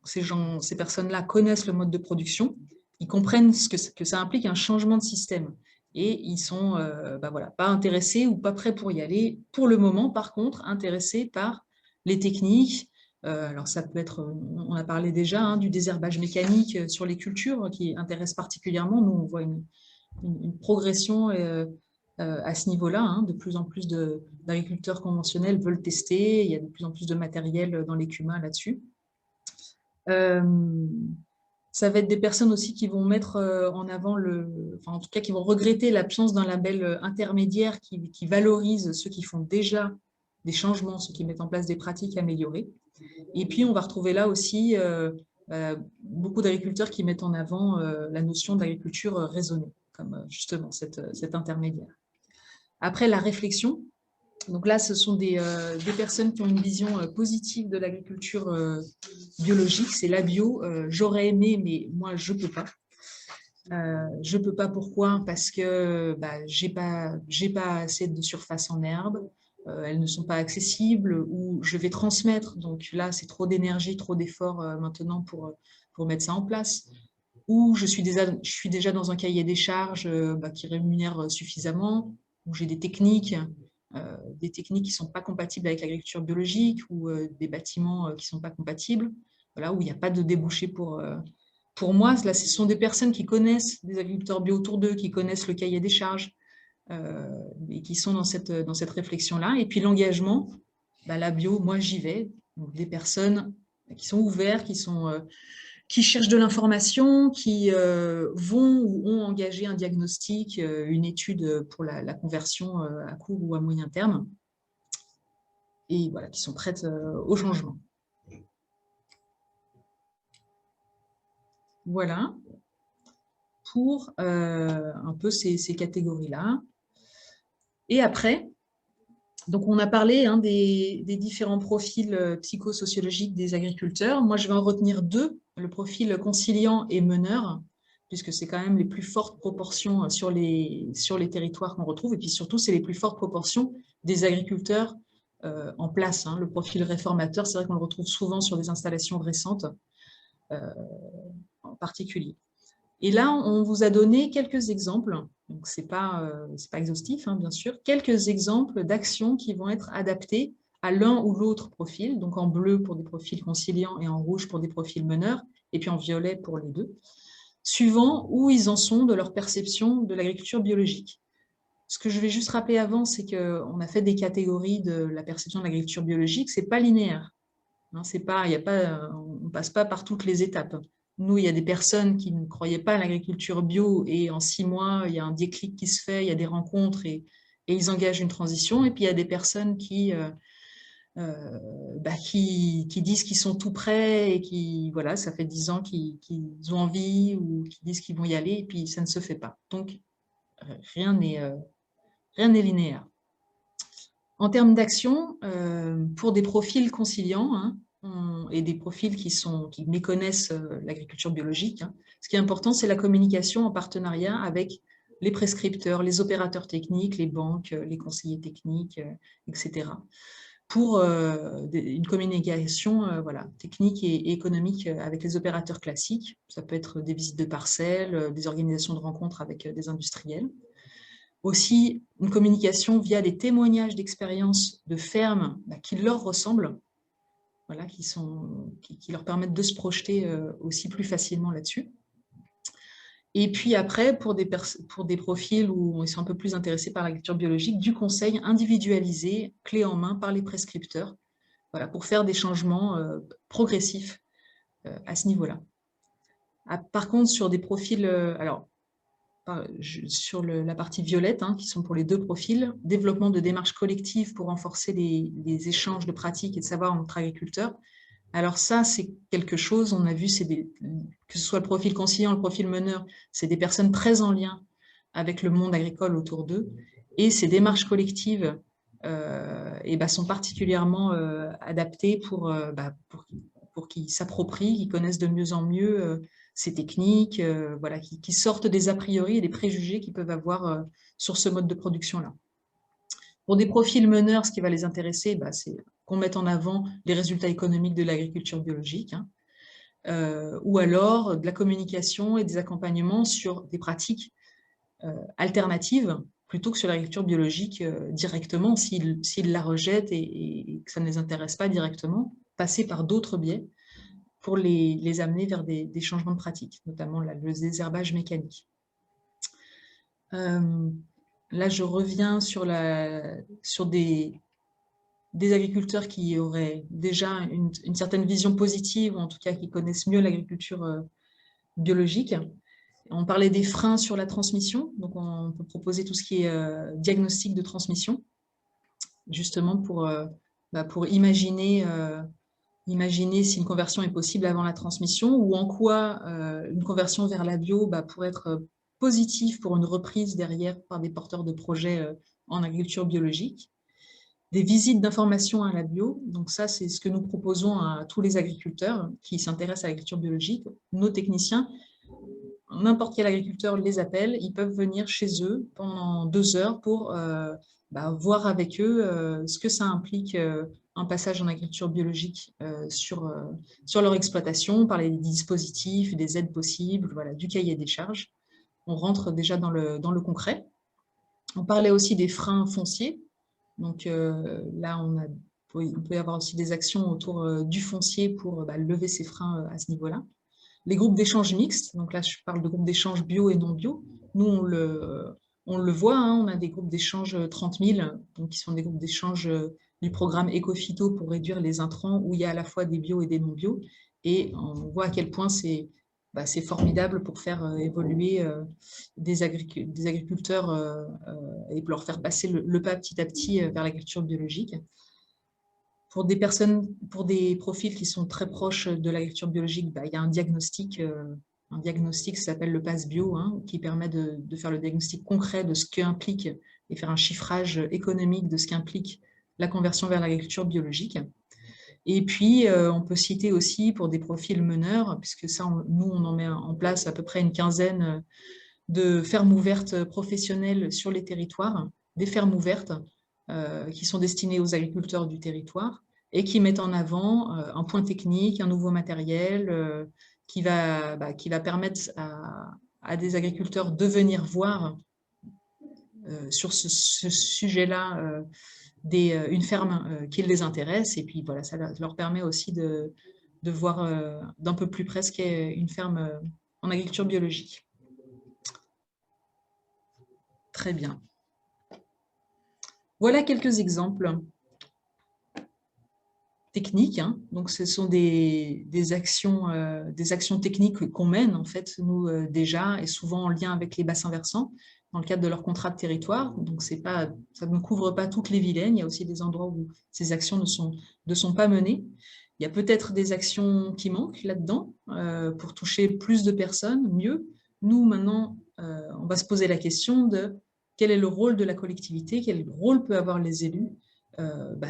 ces personnes-là connaissent le mode de production, ils comprennent que ça implique un changement de système. Et ils sont pas intéressés ou pas prêts pour y aller. Pour le moment, par contre, intéressés par les techniques. Alors, ça peut être, on a parlé déjà du désherbage mécanique sur les cultures qui intéresse particulièrement. Nous, on voit une progression à ce niveau-là. De plus en plus d'agriculteurs conventionnels veulent tester. Il y a de plus en plus de matériel dans les CUMA là-dessus. Ça va être des personnes aussi qui vont mettre en avant, en tout cas qui vont regretter l'absence d'un label intermédiaire qui valorise ceux qui font déjà des changements, ceux qui mettent en place des pratiques améliorées. Et puis, on va retrouver là aussi beaucoup d'agriculteurs qui mettent en avant la notion d'agriculture raisonnée, comme justement cet intermédiaire. Après, la réflexion. Donc là, ce sont des personnes qui ont une vision positive de l'agriculture biologique. C'est la bio. J'aurais aimé, mais moi, je ne peux pas. Je ne peux pas, pourquoi? Parce que j'ai pas assez de surface en herbe. Elles ne sont pas accessibles, ou je vais transmettre. Donc là, c'est trop d'énergie, trop d'efforts maintenant pour mettre ça en place. Ou je suis déjà dans un cahier des charges qui rémunère suffisamment, où j'ai des techniques qui ne sont pas compatibles avec l'agriculture biologique, ou des bâtiments qui ne sont pas compatibles, voilà, où il n'y a pas de débouché pour moi. Là, ce sont des personnes qui connaissent des agriculteurs bio autour d'eux, qui connaissent le cahier des charges, et qui sont dans cette réflexion-là. Et puis l'engagement, la bio, moi j'y vais. Donc, des personnes qui sont ouvertes, qui cherchent de l'information, qui vont ou ont engagé un diagnostic, une étude pour la conversion à court ou à moyen terme, et voilà, qui sont prêtes au changement. Voilà pour un peu ces catégories-là. Et après, donc on a parlé des différents profils psychosociologiques des agriculteurs. Moi, je vais en retenir deux, le profil conciliant et meneur, puisque c'est quand même les plus fortes proportions sur les territoires qu'on retrouve. Et puis surtout, c'est les plus fortes proportions des agriculteurs en place. Le profil réformateur, c'est vrai qu'on le retrouve souvent sur des installations récentes en particulier. Et là, on vous a donné quelques exemples. Donc, ce n'est pas exhaustif, bien sûr. Quelques exemples d'actions qui vont être adaptées à l'un ou l'autre profil. Donc, en bleu pour des profils conciliants et en rouge pour des profils meneurs, et puis en violet pour les deux, suivant où ils en sont de leur perception de l'agriculture biologique. Ce que je vais juste rappeler avant, c'est qu'on a fait des catégories de la perception de l'agriculture biologique. Ce n'est pas linéaire. On ne passe pas par toutes les étapes. Nous, il y a des personnes qui ne croyaient pas à l'agriculture bio, et en 6 mois, il y a un déclic qui se fait, il y a des rencontres, et ils engagent une transition. Et puis, il y a des personnes qui disent qu'ils sont tout prêts, et qui, voilà, ça fait 10 ans qu'ils ont envie, ou qui disent qu'ils vont y aller, et puis ça ne se fait pas. Donc, rien n'est linéaire. En termes d'action, pour des profils conciliants, et des profils qui méconnaissent l'agriculture biologique, ce qui est important, c'est la communication en partenariat avec les prescripteurs, les opérateurs techniques, les banques, les conseillers techniques, etc. Pour une communication technique et économique avec les opérateurs classiques. Ça peut être des visites de parcelles, des organisations de rencontres avec des industriels. Aussi, une communication via des témoignages d'expériences de fermes qui leur ressemblent, voilà, qui leur permettent de se projeter aussi plus facilement là-dessus. Et puis après, pour des profils où ils sont un peu plus intéressés par l'agriculture biologique, du conseil individualisé, clé en main par les prescripteurs, voilà, pour faire des changements progressifs à ce niveau-là. Par contre, sur des profils... sur la partie violette, qui sont pour les deux profils, développement de démarches collectives pour renforcer les échanges de pratiques et de savoir entre agriculteurs. Alors ça, c'est quelque chose, on a vu, que ce soit le profil conciliant, le profil meneur, c'est des personnes très en lien avec le monde agricole autour d'eux, et ces démarches collectives sont particulièrement adaptées pour qu'ils s'approprient, qu'ils connaissent de mieux en mieux ces techniques, voilà, qui sortent des a priori et des préjugés qu'ils peuvent avoir sur ce mode de production-là. Pour des profils meneurs, ce qui va les intéresser, c'est qu'on mette en avant les résultats économiques de l'agriculture biologique, ou alors de la communication et des accompagnements sur des pratiques alternatives, plutôt que sur l'agriculture biologique directement, s'ils la rejettent et que ça ne les intéresse pas directement, passer par d'autres biais pour les amener vers des changements de pratiques, notamment le désherbage mécanique. Là, je reviens sur des des agriculteurs qui auraient déjà une certaine vision positive, ou en tout cas qui connaissent mieux l'agriculture biologique. On parlait des freins sur la transmission, donc on peut proposer tout ce qui est diagnostic de transmission, justement pour imaginer si une conversion est possible avant la transmission, ou en quoi une conversion vers la bio pourrait être positive pour une reprise derrière par des porteurs de projets en agriculture biologique. Des visites d'information à la bio, donc ça c'est ce que nous proposons à tous les agriculteurs qui s'intéressent à l'agriculture biologique. Nos techniciens, n'importe quel agriculteur les appelle, ils peuvent venir chez eux pendant 2 heures pour voir avec eux ce que ça implique un passage en agriculture biologique sur leur exploitation, parler des dispositifs, des aides possibles, voilà, du cahier des charges. On rentre déjà dans le concret. On parlait aussi des freins fonciers. Donc là, il peut y avoir aussi des actions autour du foncier pour lever ces freins à ce niveau-là. Les groupes d'échange mixtes, donc là, je parle de groupes d'échange bio et non bio. Nous, on le voit, hein, on a des groupes d'échange 30 000, donc qui sont des groupes d'échange du programme Ecophyto pour réduire les intrants, où il y a à la fois des bio et des non bio. Et on voit à quel point c'est formidable pour faire évoluer des agriculteurs et pour leur faire passer le pas petit à petit vers l'agriculture biologique. Pour des personnes, pour des profils qui sont très proches de l'agriculture biologique, il y a un diagnostic qui s'appelle le PASS Bio, hein, qui permet de faire le diagnostic concret de ce qu'implique et faire un chiffrage économique de ce qu'implique la conversion vers l'agriculture biologique. Et puis, on peut citer aussi pour des profils meneurs, puisque ça, nous, on en met en place à peu près une quinzaine de fermes ouvertes professionnelles sur les territoires, des fermes ouvertes qui sont destinées aux agriculteurs du territoire et qui mettent en avant un point technique, un nouveau matériel qui va permettre à des agriculteurs de venir voir sur ce sujet-là une ferme qui les intéresse, et puis voilà, ça leur permet aussi de voir d'un peu plus près ce qu'est une ferme en agriculture biologique. Très bien. Voilà quelques exemples techniques, hein. Donc ce sont des actions techniques qu'on mène en fait nous déjà, et souvent en lien avec les bassins versants dans le cadre de leur contrat de territoire. Donc ça ne couvre pas toutes les Vilaines, il y a aussi des endroits où ces actions ne sont pas menées. Il y a peut-être des actions qui manquent là-dedans pour toucher plus de personnes, mieux. Nous maintenant, on va se poser la question de quel est le rôle de la collectivité, quel rôle peut avoir les élus,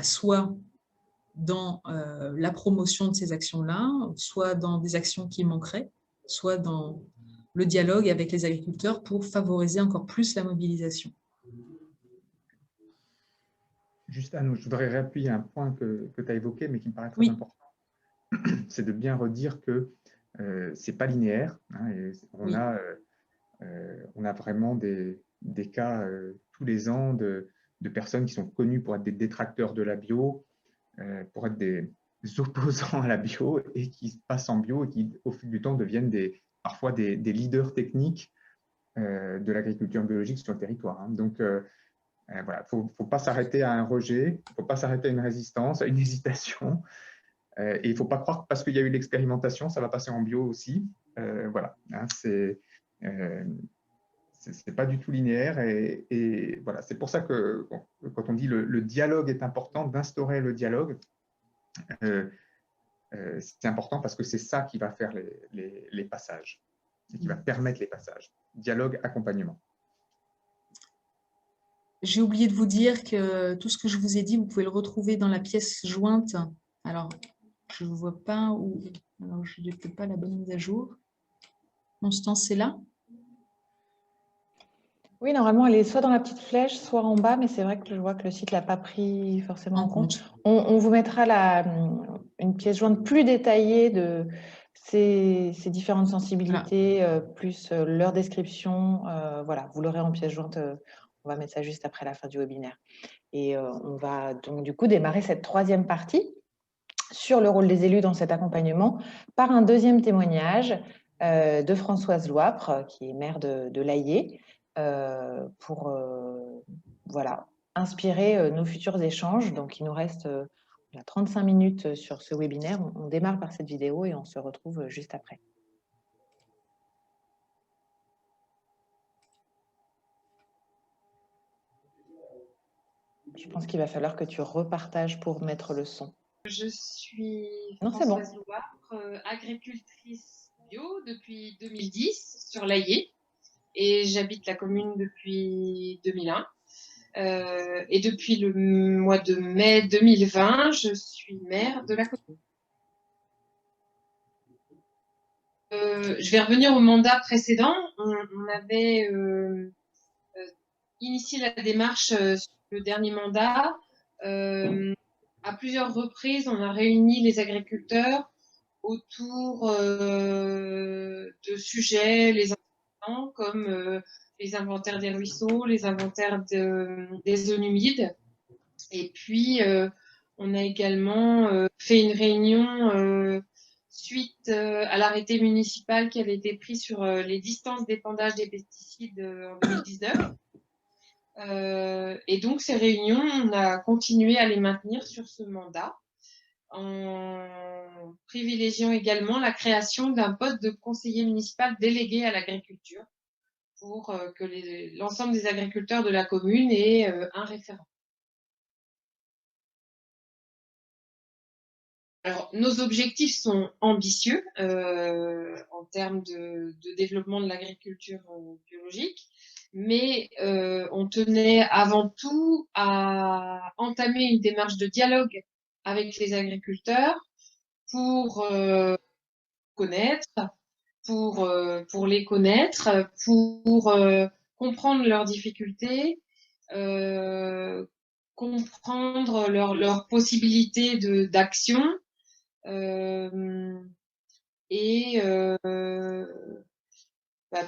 soit dans la promotion de ces actions-là, soit dans des actions qui manqueraient, soit dans le dialogue avec les agriculteurs pour favoriser encore plus la mobilisation. Juste, Anne, je voudrais réappuyer un point que tu as évoqué, mais qui me paraît très important. C'est de bien redire que ce n'est pas linéaire, hein, et on a vraiment des cas tous les ans de personnes qui sont connues pour être des détracteurs de la bio, pour être des opposants à la bio, et qui passent en bio et qui, au fil du temps, deviennent parfois des leaders techniques de l'agriculture biologique sur le territoire. Hein. Donc, voilà, il ne faut pas s'arrêter à un rejet, il ne faut pas s'arrêter à une résistance, à une hésitation. Et il ne faut pas croire que parce qu'il y a eu l'expérimentation, ça va passer en bio aussi. Voilà, hein, c'est pas du tout linéaire. Et voilà, c'est pour ça que quand on dit le dialogue est important, d'instaurer le dialogue, c'est important parce que c'est ça qui va faire les passages et qui va permettre les passages. Dialogue, accompagnement. J'ai oublié de vous dire que tout ce que je vous ai dit, vous pouvez le retrouver dans la pièce jointe. Alors, je ne vois pas où. Alors, je n'ai peut-être pas la bonne mise à jour. Constance, c'est là? Oui, normalement, elle est soit dans la petite flèche, soit en bas, mais c'est vrai que je vois que le site ne l'a pas pris forcément en compte. On vous mettra une pièce jointe plus détaillée de ces différentes sensibilités, plus leur description. Voilà, vous l'aurez en pièce jointe. On va mettre ça juste après la fin du webinaire. Et on va donc du coup démarrer cette troisième partie sur le rôle des élus dans cet accompagnement par un deuxième témoignage de Françoise Loipre, qui est maire de l'Aillé, pour voilà, inspirer nos futurs échanges. Donc, il nous reste 35 minutes sur ce webinaire. On démarre par cette vidéo et on se retrouve juste après. Je pense qu'il va falloir que tu repartages pour mettre le son. Je suis Non, c'est bon. Françoise Loire, agricultrice bio depuis 2010 sur l'Aillé et j'habite la commune depuis 2001. Et depuis le mois de mai 2020, je suis maire de la commune. Je vais revenir au mandat précédent. On avait initié la démarche sur le dernier mandat. À plusieurs reprises, on a réuni les agriculteurs autour de sujets les importants comme les inventaires des ruisseaux, les inventaires des zones humides. Et puis, on a également fait une réunion suite à l'arrêté municipal qui avait été pris sur les distances d'épandage des pesticides en 2019. Et donc, ces réunions, on a continué à les maintenir sur ce mandat en privilégiant également la création d'un poste de conseiller municipal délégué à l'agriculture pour que l'ensemble des agriculteurs de la commune aient un référent. Alors, nos objectifs sont ambitieux en termes de développement de l'agriculture biologique, mais on tenait avant tout à entamer une démarche de dialogue avec les agriculteurs pour connaître, pour les connaître, pour comprendre leurs difficultés, comprendre leurs possibilités d'action.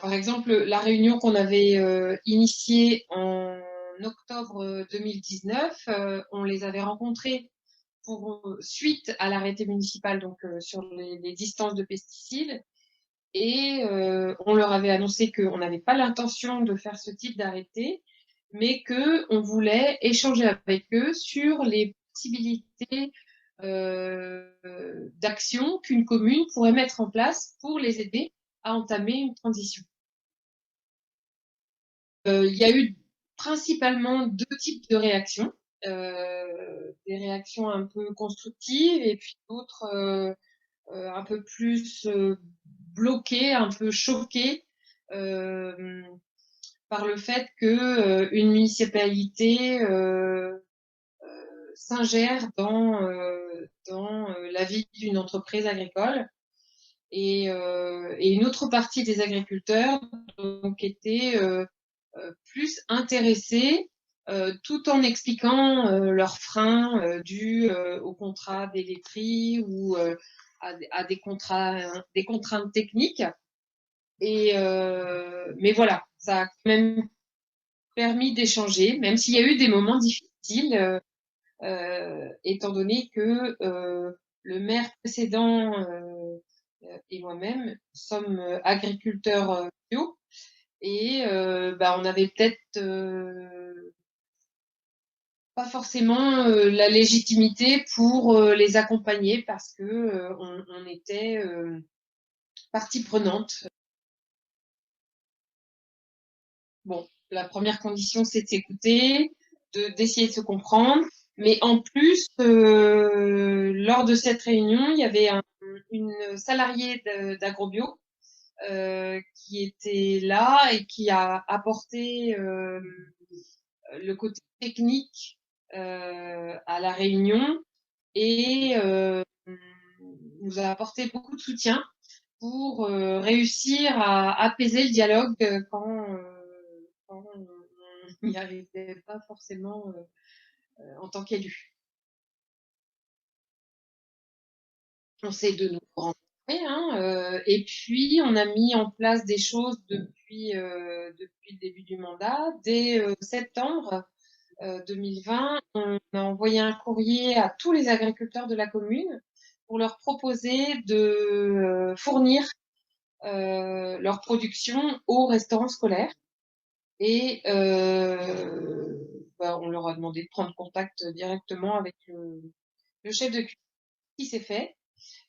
Par exemple, la réunion qu'on avait initiée en octobre 2019, on les avait rencontrés suite à l'arrêté municipal donc, sur les distances de pesticides. Et on leur avait annoncé qu'on n'avait pas l'intention de faire ce type d'arrêté, mais qu'on voulait échanger avec eux sur les possibilités d'action qu'une commune pourrait mettre en place pour les aider à entamer une transition. Il y a eu principalement deux types de réactions. Des réactions un peu constructives et puis d'autres un peu plus bloquées, un peu choquées par le fait qu'une municipalité s'ingère dans la vie d'une entreprise agricole. Et une autre partie des agriculteurs donc, étaient plus intéressés tout en expliquant leurs freins dus au contrat des laiteries ou à des contraintes techniques. Mais voilà, ça a quand même permis d'échanger, même s'il y a eu des moments difficiles, étant donné que le maire précédent et moi-même sommes agriculteurs bio et on avait peut-être pas forcément la légitimité pour les accompagner parce que on était partie prenante. Bon, la première condition, c'est de s'écouter, d'essayer de se comprendre. Mais en plus, lors de cette réunion, il y avait une salariée d'Agrobio qui était là et qui a apporté le côté technique à la réunion et nous a apporté beaucoup de soutien pour réussir à apaiser le dialogue quand on n'y arrivait pas forcément en tant qu'élu. On s'est de nouveau rencontrés et puis on a mis en place des choses depuis le début du mandat. Dès septembre 2020, on a envoyé un courrier à tous les agriculteurs de la commune pour leur proposer de fournir leur production aux restaurants scolaires. Et on leur a demandé de prendre contact directement avec le chef de cuisine. Ce qui s'est fait.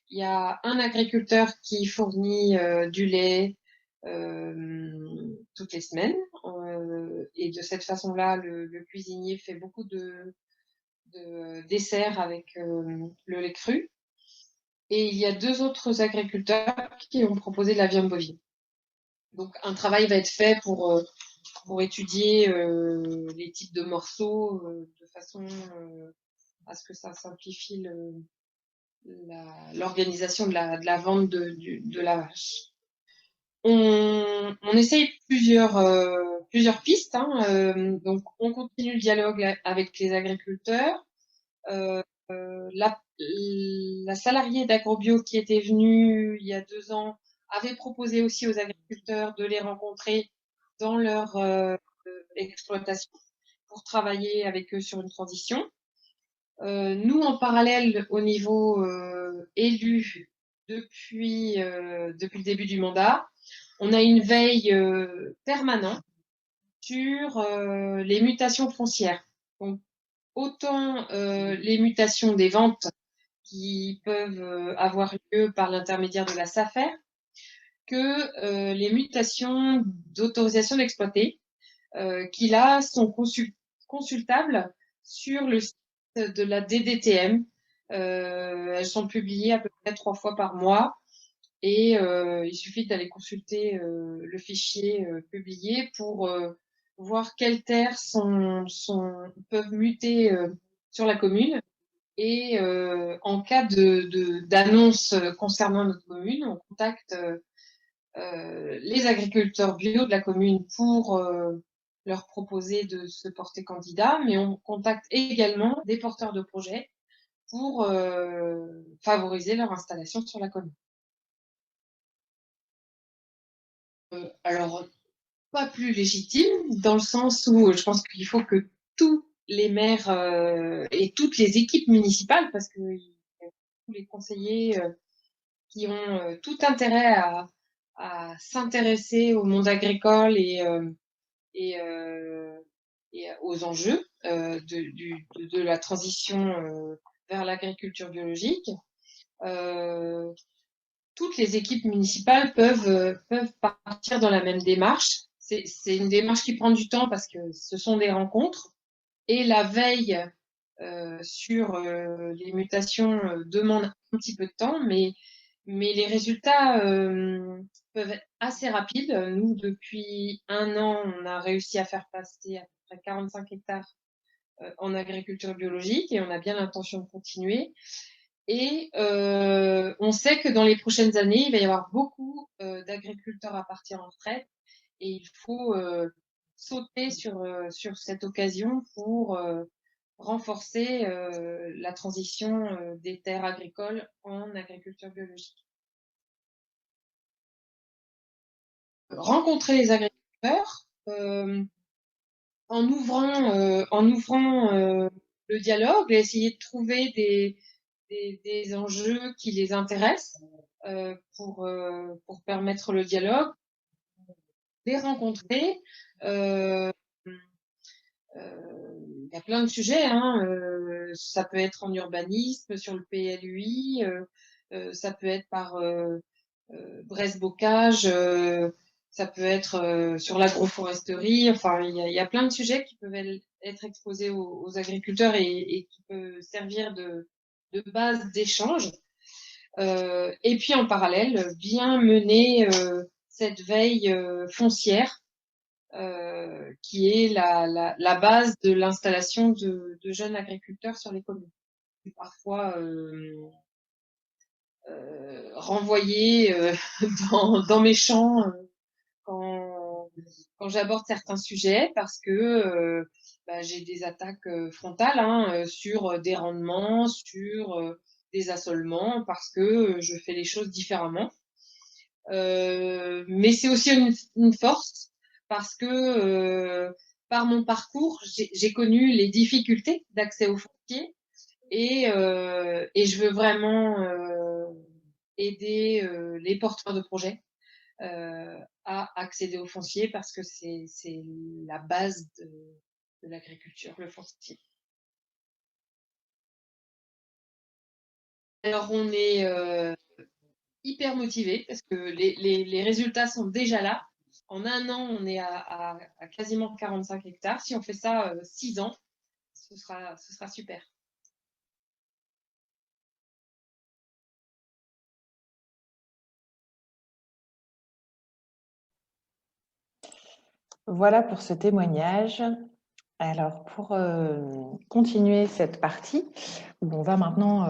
Il y a un agriculteur qui fournit du lait toutes les semaines. Et de cette façon-là, le cuisinier fait beaucoup de desserts avec le lait cru. Et il y a 2 autres agriculteurs qui ont proposé de la viande bovine. Donc, un travail va être fait pour étudier les types de morceaux de façon à ce que ça simplifie l'organisation de la vente de la vache. On essaye plusieurs pistes. Donc, on continue le dialogue avec les agriculteurs. La salariée d'Agrobio qui était venue il y a 2 ans avait proposé aussi aux agriculteurs de les rencontrer dans leur exploitation pour travailler avec eux sur une transition. Nous, en parallèle, au niveau élu, depuis le début du mandat, on a une veille permanente sur les mutations foncières. Donc, autant les mutations des ventes qui peuvent avoir lieu par l'intermédiaire de la SAFER que les mutations d'autorisation d'exploiter qui là sont consultables sur le site de la DDTM. Elles sont publiées à peu près 3 fois par mois et il suffit d'aller consulter le fichier publié pour voir quelles terres peuvent muter sur la commune. Et en cas d'annonce concernant notre commune, on contacte les agriculteurs bio de la commune pour leur proposer de se porter candidat, mais on contacte également des porteurs de projets pour favoriser leur installation sur la commune. Alors, pas plus légitime, dans le sens où je pense qu'il faut que tous les maires et toutes les équipes municipales, parce que tous les conseillers qui ont tout intérêt à s'intéresser au monde agricole et aux enjeux de la transition vers l'agriculture biologique. Toutes les équipes municipales peuvent partir dans la même démarche. C'est une démarche qui prend du temps parce que ce sont des rencontres et la veille sur les mutations demande un petit peu de temps, mais les résultats peuvent être assez rapides. Nous, depuis 1 an, on a réussi à faire passer à peu près 45 hectares en agriculture biologique et on a bien l'intention de continuer. Et on sait que dans les prochaines années, il va y avoir beaucoup d'agriculteurs à partir en retraite et il faut sauter sur cette occasion pour renforcer la transition des terres agricoles en agriculture biologique. Rencontrer les agriculteurs en ouvrant le dialogue et essayer de trouver des enjeux qui les intéressent pour permettre le dialogue, les rencontrer. Il y a plein de sujets, ça peut être en urbanisme, sur le PLUI, ça peut être par Bresse-Bocage, ça peut être sur l'agroforesterie. Enfin, il y a plein de sujets qui peuvent être exposés aux agriculteurs et qui peuvent servir de base d'échange. Et puis en parallèle, bien mener cette veille foncière qui est la base de l'installation de jeunes agriculteurs sur les communes. Parfois renvoyés dans mes champs quand j'aborde certains sujets parce que j'ai des attaques frontales sur des rendements, sur des assolements, parce que je fais les choses différemment. Mais c'est aussi une force parce que par mon parcours, j'ai connu les difficultés d'accès au foncier et je veux vraiment aider les porteurs de projets à accéder au foncier parce que c'est la base l'agriculture, le foncier. Alors, on est hyper motivés parce que les résultats sont déjà là. En un an, on est à quasiment 45 hectares. Si on fait ça 6 ans, ce sera super. Voilà pour ce témoignage. Alors, pour continuer cette partie, où on va maintenant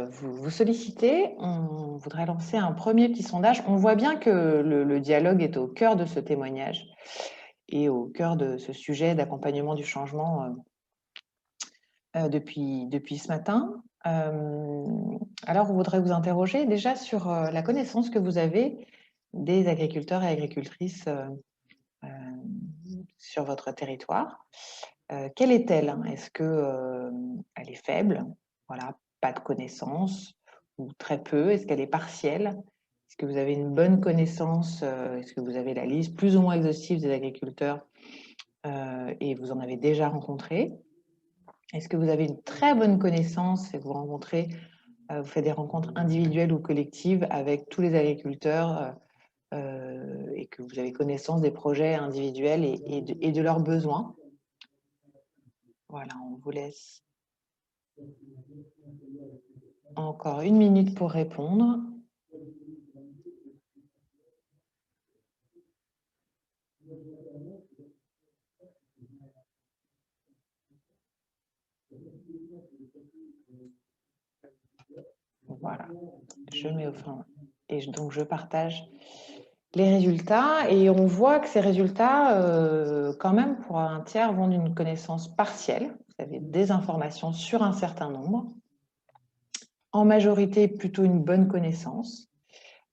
vous solliciter, on voudrait lancer un premier petit sondage. On voit bien que le dialogue est au cœur de ce témoignage et au cœur de ce sujet d'accompagnement du changement depuis ce matin. Alors, on voudrait vous interroger déjà sur la connaissance que vous avez des agriculteurs et agricultrices sur votre territoire. Quelle est-elle? Est-ce qu'elle est faible? Voilà, pas de connaissance ou très peu? Est-ce qu'elle est partielle? Est-ce que vous avez une bonne connaissance? Est-ce que vous avez la liste plus ou moins exhaustive des agriculteurs et vous en avez déjà rencontré? Est-ce que vous avez une très bonne connaissance et vous rencontrez, vous faites des rencontres individuelles ou collectives avec tous les agriculteurs et que vous avez connaissance des projets individuels et de leurs besoins? Voilà, on vous laisse encore 1 minute pour répondre. Voilà, je mets au fond et donc je partage les résultats et on voit que ces résultats, quand même, pour un tiers, vont d'une connaissance partielle. Vous avez des informations sur un certain nombre. En majorité, plutôt une bonne connaissance.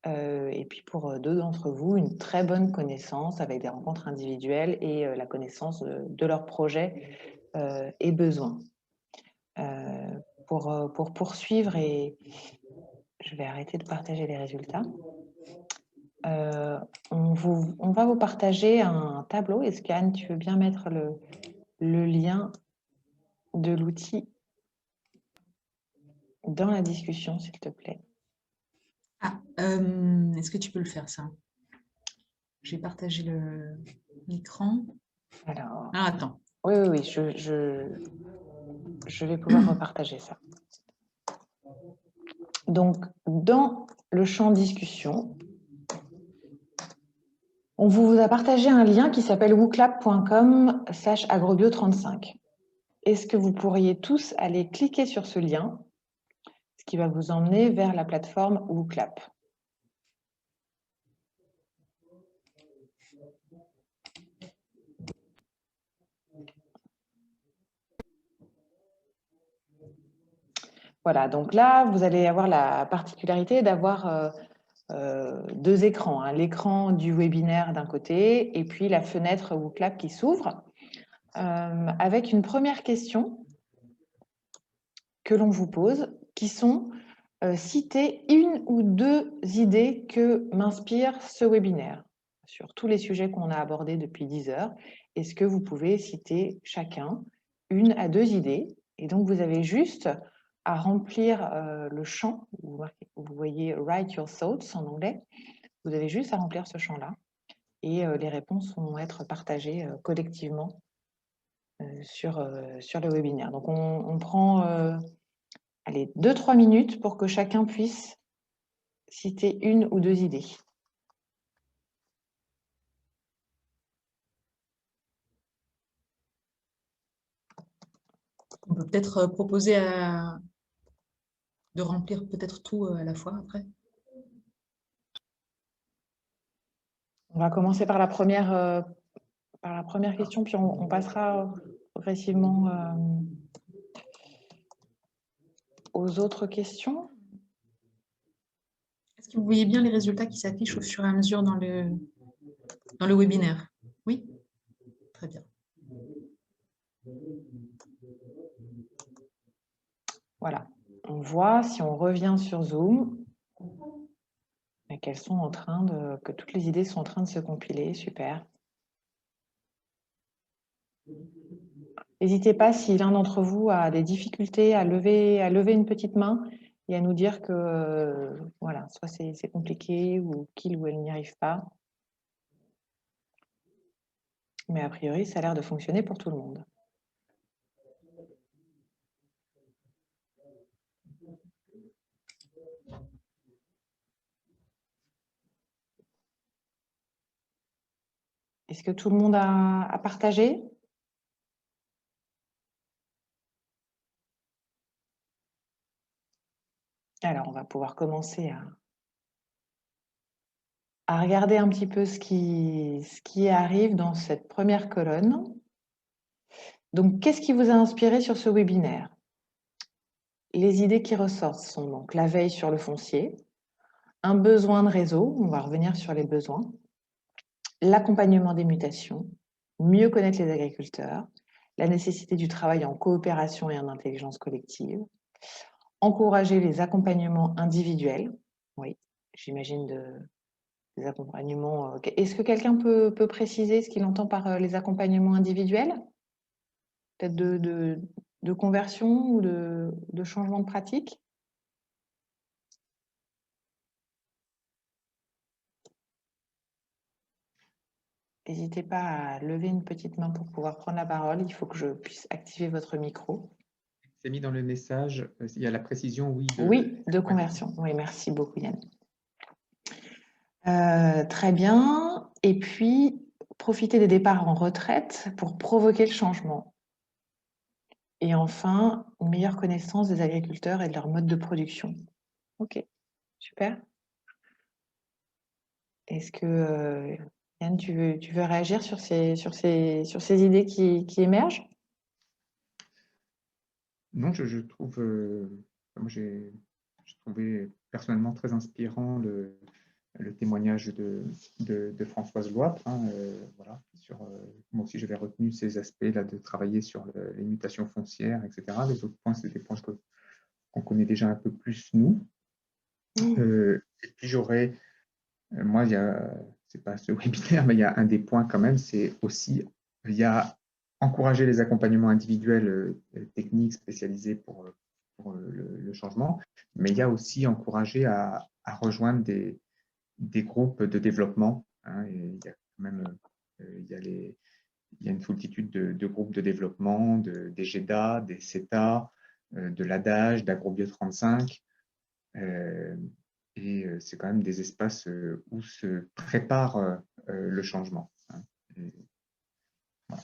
Et puis pour 2 d'entre vous, une très bonne connaissance avec des rencontres individuelles et la connaissance de leurs projets et besoins. Pour poursuivre, et je vais arrêter de partager les résultats. On va vous partager un tableau. Est-ce qu'Anne, tu veux bien mettre le lien de l'outil dans la discussion, s'il te plaît? Est-ce que tu peux le faire, ça? J'ai partagé l'écran. Alors, attends. Oui, je vais pouvoir repartager ça. Donc, dans le champ discussion, on vous a partagé un lien qui s'appelle wooclap.com/agrobio35. Est-ce que vous pourriez tous aller cliquer sur ce lien, ce qui va vous emmener vers la plateforme WooClap? Voilà, donc là, vous allez avoir la particularité d'avoir 2 écrans, hein, l'écran du webinaire d'un côté et puis la fenêtre WooClap qui s'ouvre avec une première question que l'on vous pose, qui sont citer 1 ou 2 idées que m'inspire ce webinaire sur tous les sujets qu'on a abordés depuis 10 heures. Est-ce que vous pouvez citer chacun 1 à 2 idées? Et donc, vous avez juste à remplir le champ. Vous voyez « Write your thoughts » en anglais. Vous avez juste à remplir ce champ-là. Et les réponses vont être partagées collectivement sur le webinaire. Donc, on prend allez, 2-3 minutes pour que chacun puisse citer 1 ou 2 idées. On peut peut-être proposer de remplir peut-être tout à la fois après. On va commencer par la première question, puis on passera progressivement aux autres questions. Est-ce que vous voyez bien les résultats qui s'affichent au fur et à mesure dans le webinaire? Oui? Très bien. Voilà. On voit, si on revient sur Zoom, que toutes les idées sont en train de se compiler. Super. N'hésitez pas, si l'un d'entre vous a des difficultés à lever une petite main et à nous dire que voilà, soit c'est compliqué ou qu'il ou elle n'y arrive pas. Mais a priori, ça a l'air de fonctionner pour tout le monde. Est-ce que tout le monde a partagé? Alors, on va pouvoir commencer à regarder un petit peu ce qui arrive dans cette première colonne. Donc, qu'est-ce qui vous a inspiré sur ce webinaire? Les idées qui ressortent sont donc la veille sur le foncier, un besoin de réseau, on va revenir sur les besoins, l'accompagnement des mutations, mieux connaître les agriculteurs, la nécessité du travail en coopération et en intelligence collective, encourager les accompagnements individuels. Oui, j'imagine des accompagnements. Est-ce que quelqu'un peut préciser ce qu'il entend par les accompagnements individuels? Peut-être de conversion ou de changement de pratique? N'hésitez pas à lever une petite main pour pouvoir prendre la parole. Il faut que je puisse activer votre micro. C'est mis dans le message, il y a la précision, oui. Oui, de conversion. Oui, merci beaucoup, Yann. Très bien. Et puis, profiter des départs en retraite pour provoquer le changement. Et enfin, une meilleure connaissance des agriculteurs et de leur mode de production. Ok, super. Est-ce que, Yann, tu veux réagir sur ces idées qui émergent? Non, je trouve, moi j'ai trouvé personnellement très inspirant le témoignage de Françoise Loip. Voilà, moi aussi j'avais retenu ces aspects-là de travailler sur les mutations foncières, etc. Les autres points, c'est des points qu'on connaît déjà un peu plus nous. Et puis j'aurais, moi, c'est pas ce webinaire, mais il y a un des points quand même, c'est aussi, il y a encourager les accompagnements individuels techniques spécialisés pour le changement, mais il y a aussi encourager à rejoindre des groupes de développement. Et il y a quand même il y a une foultitude de groupes de développement, des GEDA, des CETA, de l'ADAGE, d'AgroBio 35. Et c'est quand même des espaces où se prépare le changement. Et, voilà.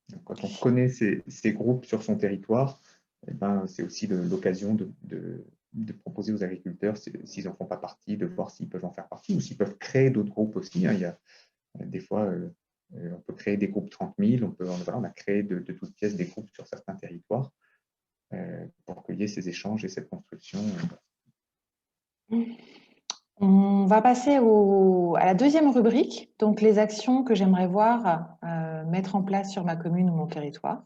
Donc, quand on connaît ces groupes sur son territoire, eh ben, c'est aussi l'occasion de proposer aux agriculteurs, s'ils n'en font pas partie, de voir s'ils peuvent en faire partie ou s'ils peuvent créer d'autres groupes aussi. Il y a des fois, on peut créer des groupes 30 000, on a créé de toutes pièces des groupes sur certains territoires pour qu'il y ait ces échanges et cette construction. On va passer à la deuxième rubrique, donc les actions que j'aimerais voir mettre en place sur ma commune ou mon territoire.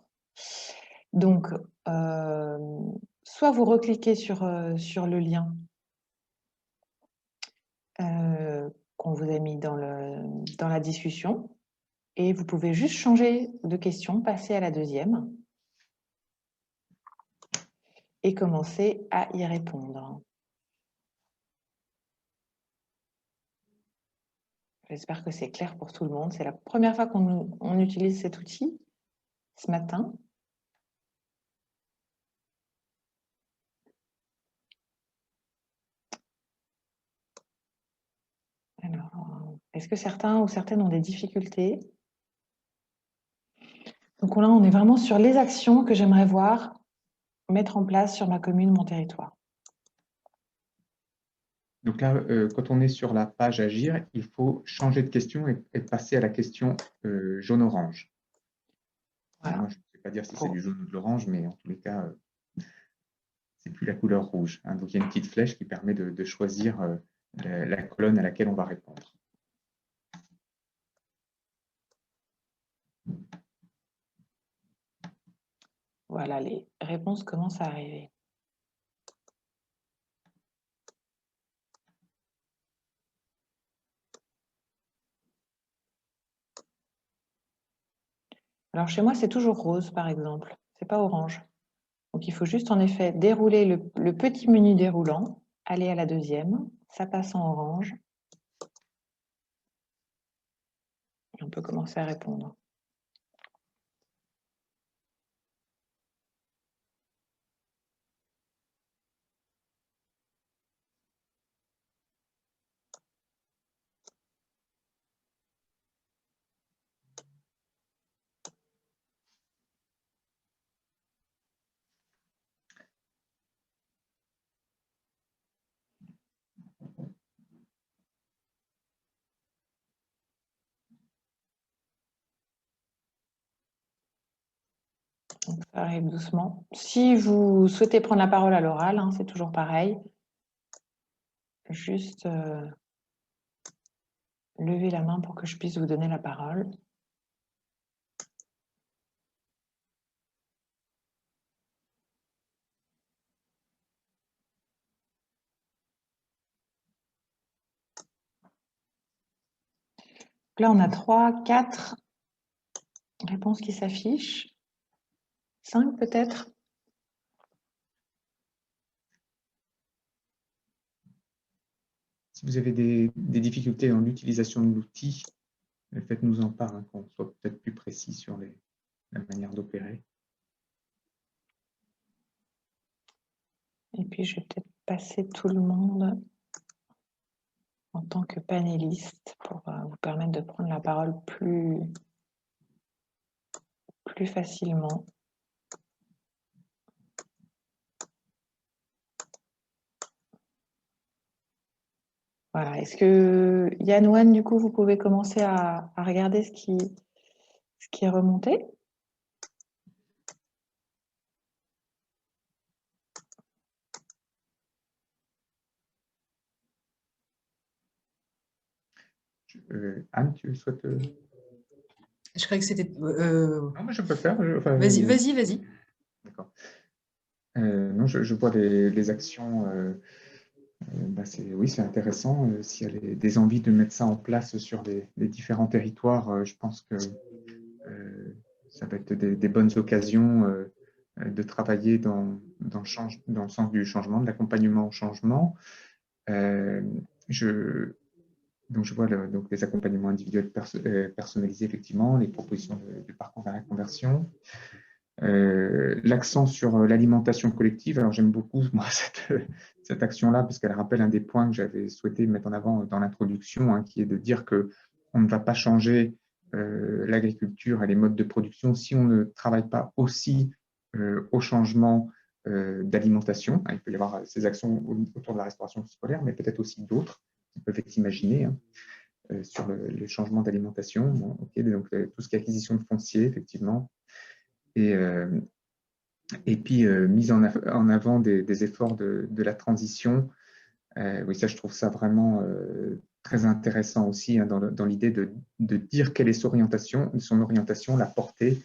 Donc, soit vous recliquez sur le lien qu'on vous a mis dans la discussion et vous pouvez juste changer de question, passer à la deuxième et commencer à y répondre. J'espère que c'est clair pour tout le monde. C'est la première fois qu'on utilise cet outil ce matin. Alors, est-ce que certains ou certaines ont des difficultés? Donc là, on est vraiment sur les actions que j'aimerais voir mettre en place sur ma commune, mon territoire. Donc là, quand on est sur la page Agir, il faut changer de question et passer à la question jaune-orange. Voilà. Moi, je ne sais pas dire si c'est du jaune ou de l'orange, mais en tous les cas, c'est plus la couleur rouge. Donc il y a une petite flèche qui permet de choisir la colonne à laquelle on va répondre. Voilà, les réponses commencent à arriver. Alors chez moi, c'est toujours rose, par exemple. C'est pas orange. Donc il faut juste en effet dérouler le petit menu déroulant, aller à la deuxième, ça passe en orange. Et on peut commencer à répondre. Donc, ça arrive doucement. Si vous souhaitez prendre la parole à l'oral, hein, c'est toujours pareil. Juste lever la main pour que je puisse vous donner la parole. Là, on a 3, 4 réponses qui s'affichent. 5 peut-être. Si vous avez des difficultés dans l'utilisation de l'outil, faites-nous en part, hein, qu'on soit peut-être plus précis sur la manière d'opérer. Et puis, je vais peut-être passer tout le monde en tant que panéliste pour vous permettre de prendre la parole plus facilement. Voilà. Est-ce que Yann Wan, du coup, vous pouvez commencer à regarder ce qui est remonté? Anne, tu souhaites Je croyais que c'était... Non, mais je peux faire. Vas-y. D'accord. Non, je vois les actions. Oui, c'est intéressant. S'il y a des envies de mettre ça en place sur les différents territoires, je pense que ça va être des bonnes occasions de travailler dans le sens du changement, de l'accompagnement au changement. Donc, je vois donc les accompagnements individuels personnalisés, effectivement, les propositions de parcours vers la conversion. L'accent sur l'alimentation collective. Alors, j'aime beaucoup, moi, cette action-là, parce qu'elle rappelle un des points que j'avais souhaité mettre en avant dans l'introduction, hein, qui est de dire qu'on ne va pas changer l'agriculture et les modes de production si on ne travaille pas aussi au changement d'alimentation. Il peut y avoir ces actions autour de la restauration scolaire, mais peut-être aussi d'autres qui peuvent être imaginées sur le changement d'alimentation. Bon, okay, donc, tout ce qui est acquisition de foncier, effectivement. Et puis, mise en avant des efforts de la transition. Oui, ça, je trouve ça vraiment très intéressant aussi, hein, dans l'idée de dire quelle est son orientation, la portée.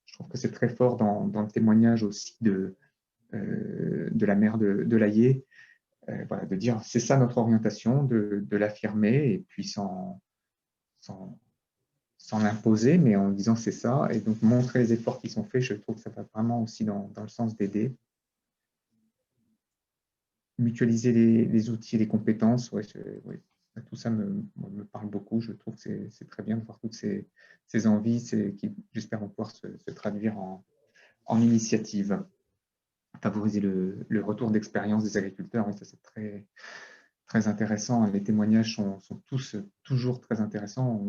Je trouve que c'est très fort dans le témoignage aussi de la mère de Layé, voilà, de dire c'est ça notre orientation, de l'affirmer, et puis sans l'imposer, mais en disant c'est ça, et donc montrer les efforts qui sont faits. Je trouve que ça va vraiment aussi dans le sens d'aider. Mutualiser les outils et les compétences, ouais, tout ça me parle beaucoup. Je trouve que c'est très bien de voir toutes ces envies qui, j'espère, vont pouvoir se traduire en initiative. Favoriser le retour d'expérience des agriculteurs, et ça, c'est très, très intéressant. Les témoignages sont tous toujours très intéressants.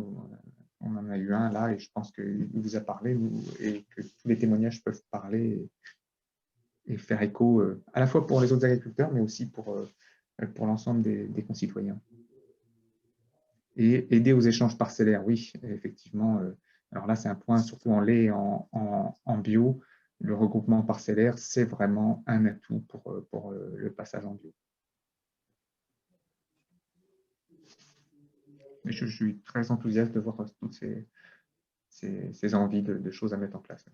On en a eu un là, et je pense qu'il vous a parlé, et que tous les témoignages peuvent parler et faire écho à la fois pour les autres agriculteurs, mais aussi pour l'ensemble des concitoyens. Et aider aux échanges parcellaires, oui, effectivement. Alors là, c'est un point, surtout en lait et en bio. Le regroupement parcellaire, c'est vraiment un atout pour le passage en bio. Mais je suis très enthousiaste de voir toutes ces envies de choses à mettre en place.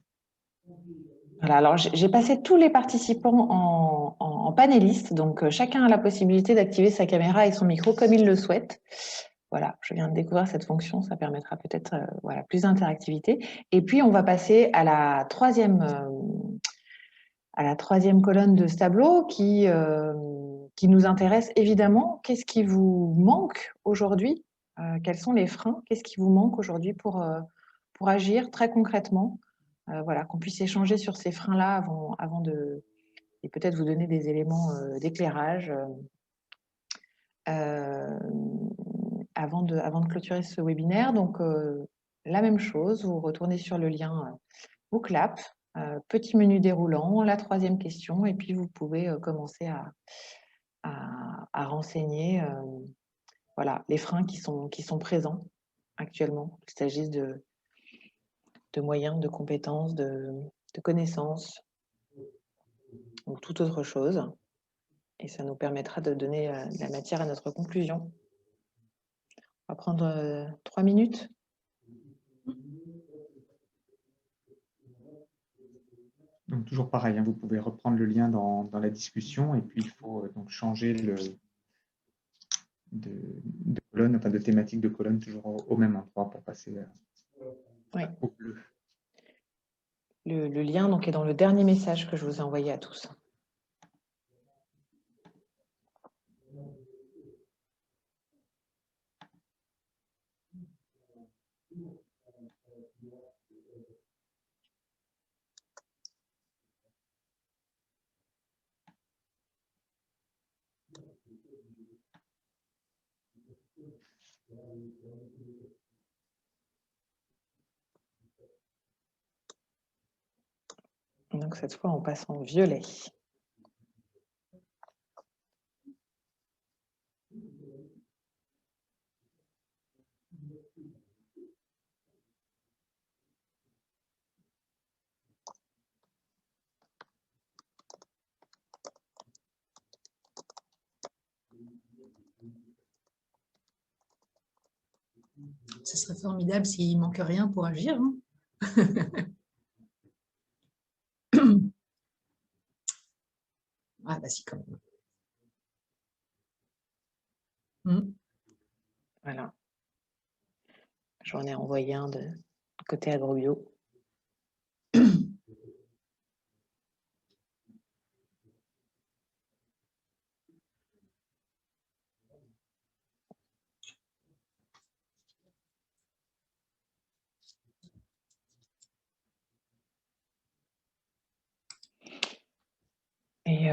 Voilà, alors j'ai passé tous les participants en panélistes, donc chacun a la possibilité d'activer sa caméra et son micro comme il le souhaite. voilà, je viens de découvrir cette fonction, ça permettra peut-être voilà, plus d'interactivité. Et puis, on va passer à la troisième colonne de ce tableau qui nous intéresse évidemment. Qu'est-ce qui vous manque aujourd'hui? Quels sont les freins? Qu'est-ce qui vous manque aujourd'hui pour agir très concrètement? Voilà, qu'on puisse échanger sur ces freins-là avant de... et peut-être vous donner des éléments d'éclairage avant de clôturer ce webinaire. Donc, la même chose, vous retournez sur le lien WooClap, petit menu déroulant, la troisième question, et puis vous pouvez commencer à renseigner voilà, les freins qui sont présents actuellement, qu'il s'agisse de moyens, de compétences, de connaissances ou toute autre chose. Et ça nous permettra de donner de la matière à notre conclusion. On va prendre 3 minutes. Donc, toujours pareil, hein, vous pouvez reprendre le lien dans la discussion et puis il faut donc changer de colonne, enfin de thématique de colonne toujours au même endroit pour passer au bleu. Le lien donc, est dans le dernier message que je vous ai envoyé à tous. Donc cette fois, on passe en violet. Ce serait formidable s'il ne manque rien pour agir. Hein. Ah bah si, quand même. Voilà. J'en ai envoyé un de côté agrobio. Et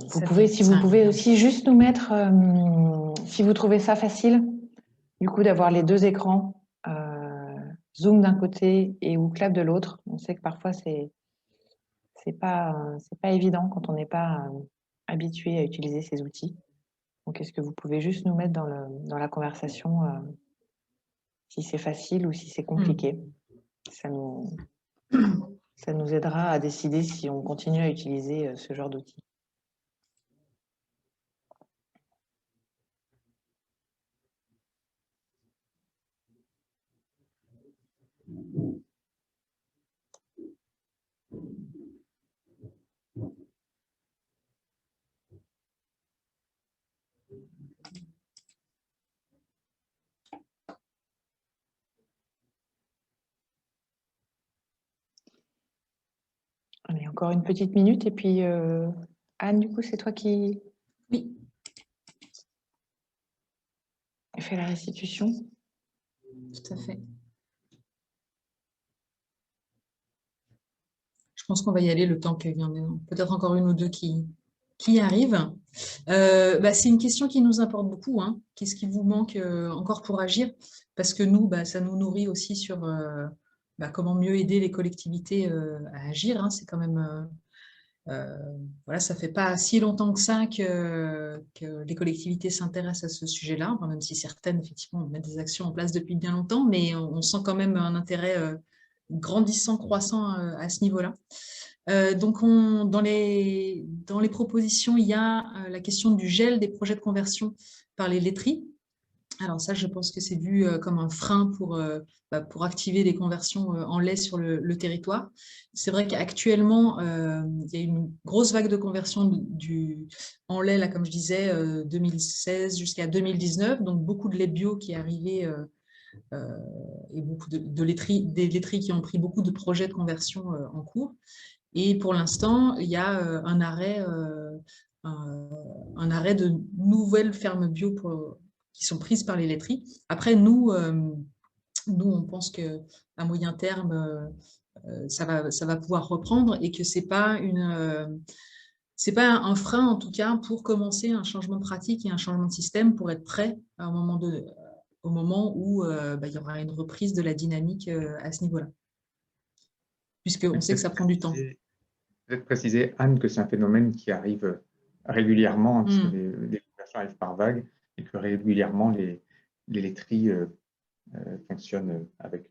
vous pouvez aussi juste nous mettre, si vous trouvez ça facile, du coup d'avoir les deux écrans, Zoom d'un côté et WooClap de l'autre. On sait que parfois c'est pas évident quand on n'est pas habitué à utiliser ces outils. Donc est-ce que vous pouvez juste nous mettre dans la conversation si c'est facile ou si c'est compliqué? Ça nous aidera à décider si on continue à utiliser ce genre d'outils. Allez, encore une petite minute et puis Anne, du coup, c'est toi qui fait la restitution. Tout à fait. Je pense qu'on va y aller le temps qu'il y en ait peut-être encore une ou deux qui arrivent. C'est une question qui nous importe beaucoup. Hein. Qu'est-ce qui vous manque encore pour agir? Parce que nous, ça nous nourrit aussi sur comment mieux aider les collectivités à agir. Hein. C'est quand même... voilà, ça ne fait pas si longtemps que ça que les collectivités s'intéressent à ce sujet-là, enfin, même si certaines, effectivement, mettent des actions en place depuis bien longtemps, mais on sent quand même un intérêt grandissant, croissant à ce niveau-là. Donc, dans les propositions, il y a la question du gel des projets de conversion par les laiteries. Alors ça, je pense que c'est vu comme un frein pour activer les conversions en lait sur le territoire. C'est vrai qu'actuellement, il y a une grosse vague de conversion en lait, là, comme je disais, 2016 jusqu'à 2019. Donc, beaucoup de lait bio qui est arrivé et beaucoup des laiteries qui ont pris beaucoup de projets de conversion en cours. Et pour l'instant, il y a un arrêt de nouvelles fermes bio qui sont prises par les laiteries. Après, nous on pense qu'à moyen terme, ça va pouvoir reprendre et que ce n'est pas un frein, en tout cas, pour commencer un changement de pratique et un changement de système pour être prêt au moment où il y aura une reprise de la dynamique à ce niveau-là. Puisqu'on sait que ça prend du temps. Peut-être préciser, Anne, que c'est un phénomène qui arrive régulièrement, parce que les conversions arrivent par vagues, et que régulièrement, les laiteries fonctionnent avec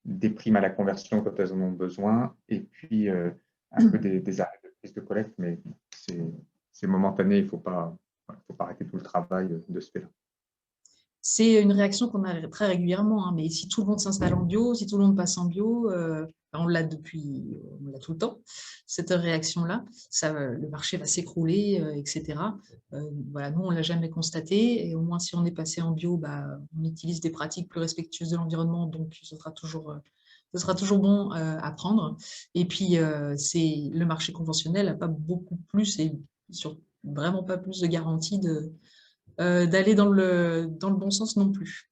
des primes à la conversion quand elles en ont besoin, et puis un peu des arrêts de prise de collecte, mais c'est momentané, il ne faut pas arrêter tout le travail de ce fait-là. C'est une réaction qu'on a très régulièrement, hein, mais si tout le monde s'installe en bio, si tout le monde passe en bio, on l'a tout le temps, cette réaction-là, le marché va s'écrouler, etc. Voilà, nous, on ne l'a jamais constaté, et au moins si on est passé en bio, on utilise des pratiques plus respectueuses de l'environnement, donc ce sera toujours bon à prendre. Et puis, le marché conventionnel n'a pas beaucoup plus, et vraiment pas plus de garantie d'aller dans le bon sens non plus.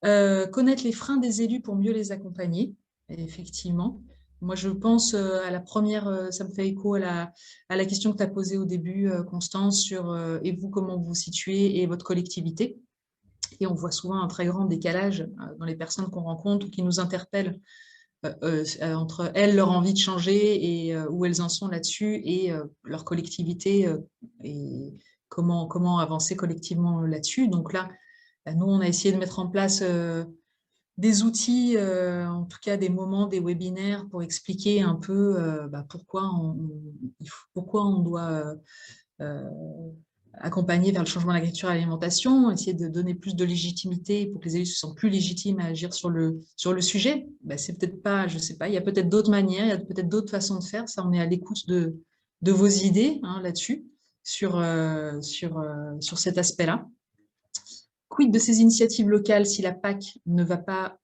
Connaître les freins des élus pour mieux les accompagner, effectivement. Moi, je pense à la première, ça me fait écho à la question que tu as posée au début, Constance, sur et vous, comment vous vous situez et votre collectivité. Et on voit souvent un très grand décalage dans les personnes qu'on rencontre ou qui nous interpellent entre elles, leur envie de changer et où elles en sont là-dessus et leur collectivité et comment avancer collectivement là-dessus. Donc là, nous, on a essayé de mettre en place des outils, en tout cas des moments, des webinaires pour expliquer un peu pourquoi on doit accompagner vers le changement de l'agriculture et de l'alimentation, essayer de donner plus de légitimité pour que les élus se sentent plus légitimes à agir sur le sujet. C'est peut-être pas, je ne sais pas, il y a peut-être d'autres manières, il y a peut-être d'autres façons de faire. Ça, on est à l'écoute de vos idées là-dessus, sur cet aspect-là. Quid de ces initiatives locales si la PAC ne va pas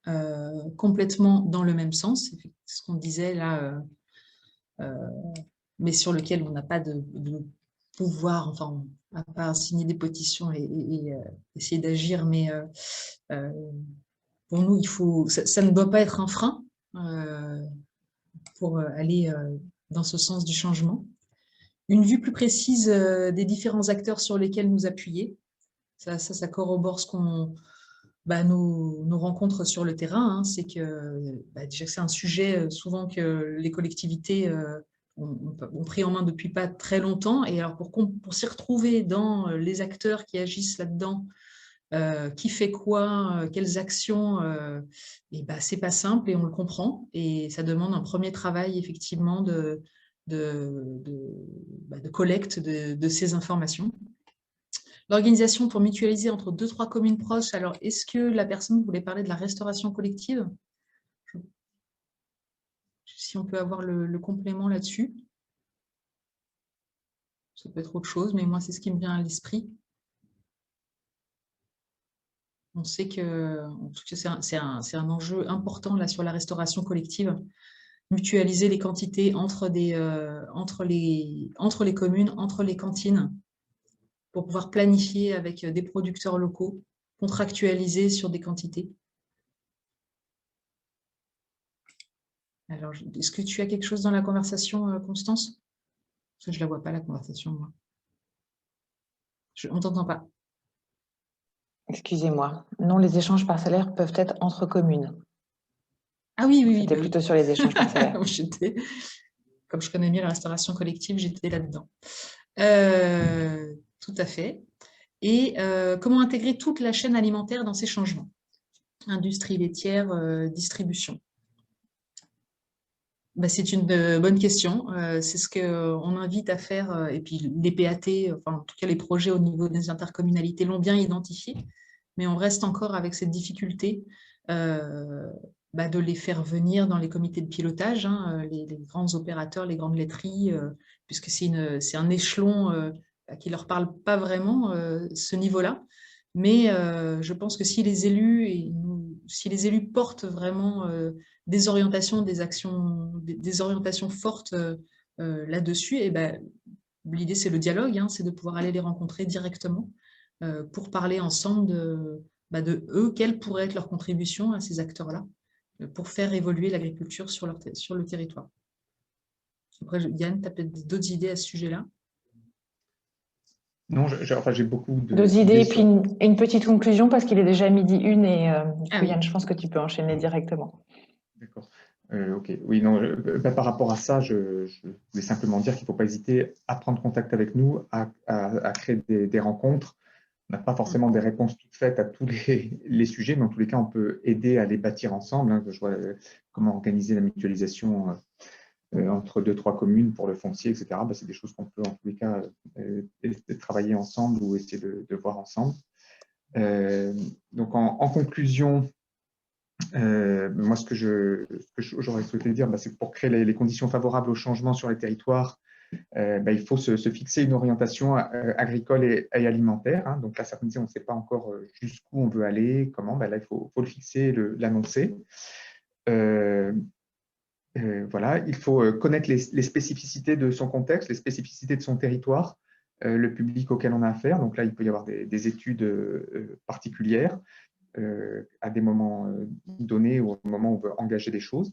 complètement dans le même sens, c'est ce qu'on disait là, mais sur lequel on n'a pas de pouvoir, enfin, à part signer des pétitions et essayer d'agir, mais pour nous, ça ne doit pas être un frein pour aller dans ce sens du changement. Une vue plus précise des différents acteurs sur lesquels nous appuyer. Ça corrobore ce qu'on nos rencontres sur le terrain. Hein, c'est que déjà c'est un sujet souvent que les collectivités ont pris en main depuis pas très longtemps. Et alors pour s'y retrouver dans les acteurs qui agissent là-dedans, qui fait quoi, quelles actions, c'est pas simple et on le comprend. Et ça demande un premier travail effectivement de collecte de ces informations. L'organisation pour mutualiser entre 2-3 communes proches. Alors, est-ce que la personne voulait parler de la restauration collective? Si on peut avoir le complément là-dessus. Ça peut être autre chose, mais moi, c'est ce qui me vient à l'esprit. On sait que c'est un enjeu important là, sur la restauration collective. Mutualiser les quantités entre les communes, entre les cantines, pour pouvoir planifier avec des producteurs locaux, contractualiser sur des quantités. Alors, est-ce que tu as quelque chose dans la conversation, Constance? Parce que je ne la vois pas, la conversation, moi. On ne t'entend pas. Excusez-moi. Non, les échanges parcellaires peuvent être entre communes. Ah oui, oui. C'était plutôt sur les échanges parcellaires. Comme je connais mieux la restauration collective, j'étais là-dedans. Tout à fait. Et comment intégrer toute la chaîne alimentaire dans ces changements? Industrie laitière, distribution. C'est une bonne question. C'est ce qu'on invite à faire. Et puis les PAT, enfin en tout cas les projets au niveau des intercommunalités l'ont bien identifié. mais on reste encore avec cette difficulté de les faire venir dans les comités de pilotage, hein, les grands opérateurs, les grandes laiteries, puisque c'est un échelon qui ne leur parle pas vraiment, ce niveau-là. Mais je pense que si les élus portent vraiment des orientations, des actions, des orientations fortes là-dessus, et l'idée c'est le dialogue, hein, c'est de pouvoir aller les rencontrer directement pour parler ensemble de eux, quelle pourrait être leur contribution à ces acteurs-là pour faire évoluer l'agriculture sur le territoire. Après, Yann, tu as peut-être d'autres idées à ce sujet-là? Non, j'ai beaucoup de... Deux idées et puis une petite conclusion parce qu'il est déjà 12h01 et du coup, Yann, je pense que tu peux enchaîner directement. D'accord. Ok. Oui, non, par rapport à ça, je voulais simplement dire qu'il ne faut pas hésiter à prendre contact avec nous, à créer des rencontres. On n'a pas forcément des réponses toutes faites à tous les sujets, mais en tous les cas, on peut aider à les bâtir ensemble. Hein, je vois comment organiser la mutualisation entre 2-3 communes pour le foncier, etc. C'est des choses qu'on peut en tous les cas travailler ensemble ou essayer de voir ensemble. Donc, en conclusion, moi, ce que j'aurais souhaité dire, c'est que pour créer les conditions favorables au changement sur les territoires, il faut se fixer une orientation agricole et alimentaire. Hein. Donc là, certains disent on ne sait pas encore jusqu'où on veut aller, comment. Là, il faut le fixer, l'annoncer. Voilà, il faut connaître les spécificités de son contexte, les spécificités de son territoire, le public auquel on a affaire. Donc là, il peut y avoir des études particulières à des moments donnés ou au moment où on veut engager des choses.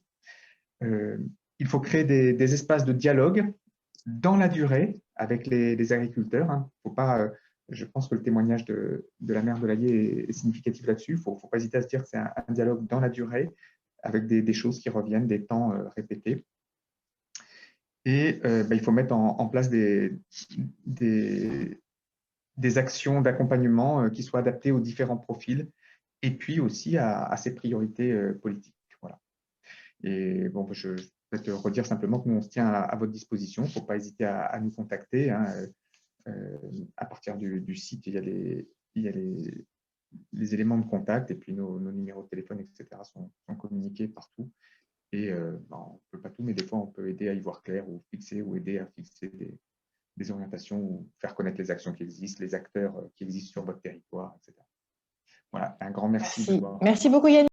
Il faut créer des espaces de dialogue dans la durée avec les agriculteurs. Hein. Faut pas, je pense que le témoignage de la maire de l'Allier est significatif là-dessus. Il ne faut pas hésiter à se dire que c'est un dialogue dans la durée avec des choses qui reviennent, des temps répétés. Et il faut mettre en place des actions d'accompagnement qui soient adaptées aux différents profils et puis aussi à ses priorités politiques. Voilà. Et bon, je vais peut-être redire simplement que nous, on se tient à votre disposition. Il ne faut pas hésiter à nous contacter. Hein. À partir du site, il y a les éléments de contact et puis nos numéros de téléphone, etc. sont communiqués partout. Et on ne peut pas tout, mais des fois, on peut aider à y voir clair ou aider à fixer des orientations ou faire connaître les actions qui existent, les acteurs qui existent sur votre territoire, etc. Voilà, un grand merci. Merci beaucoup Yannick.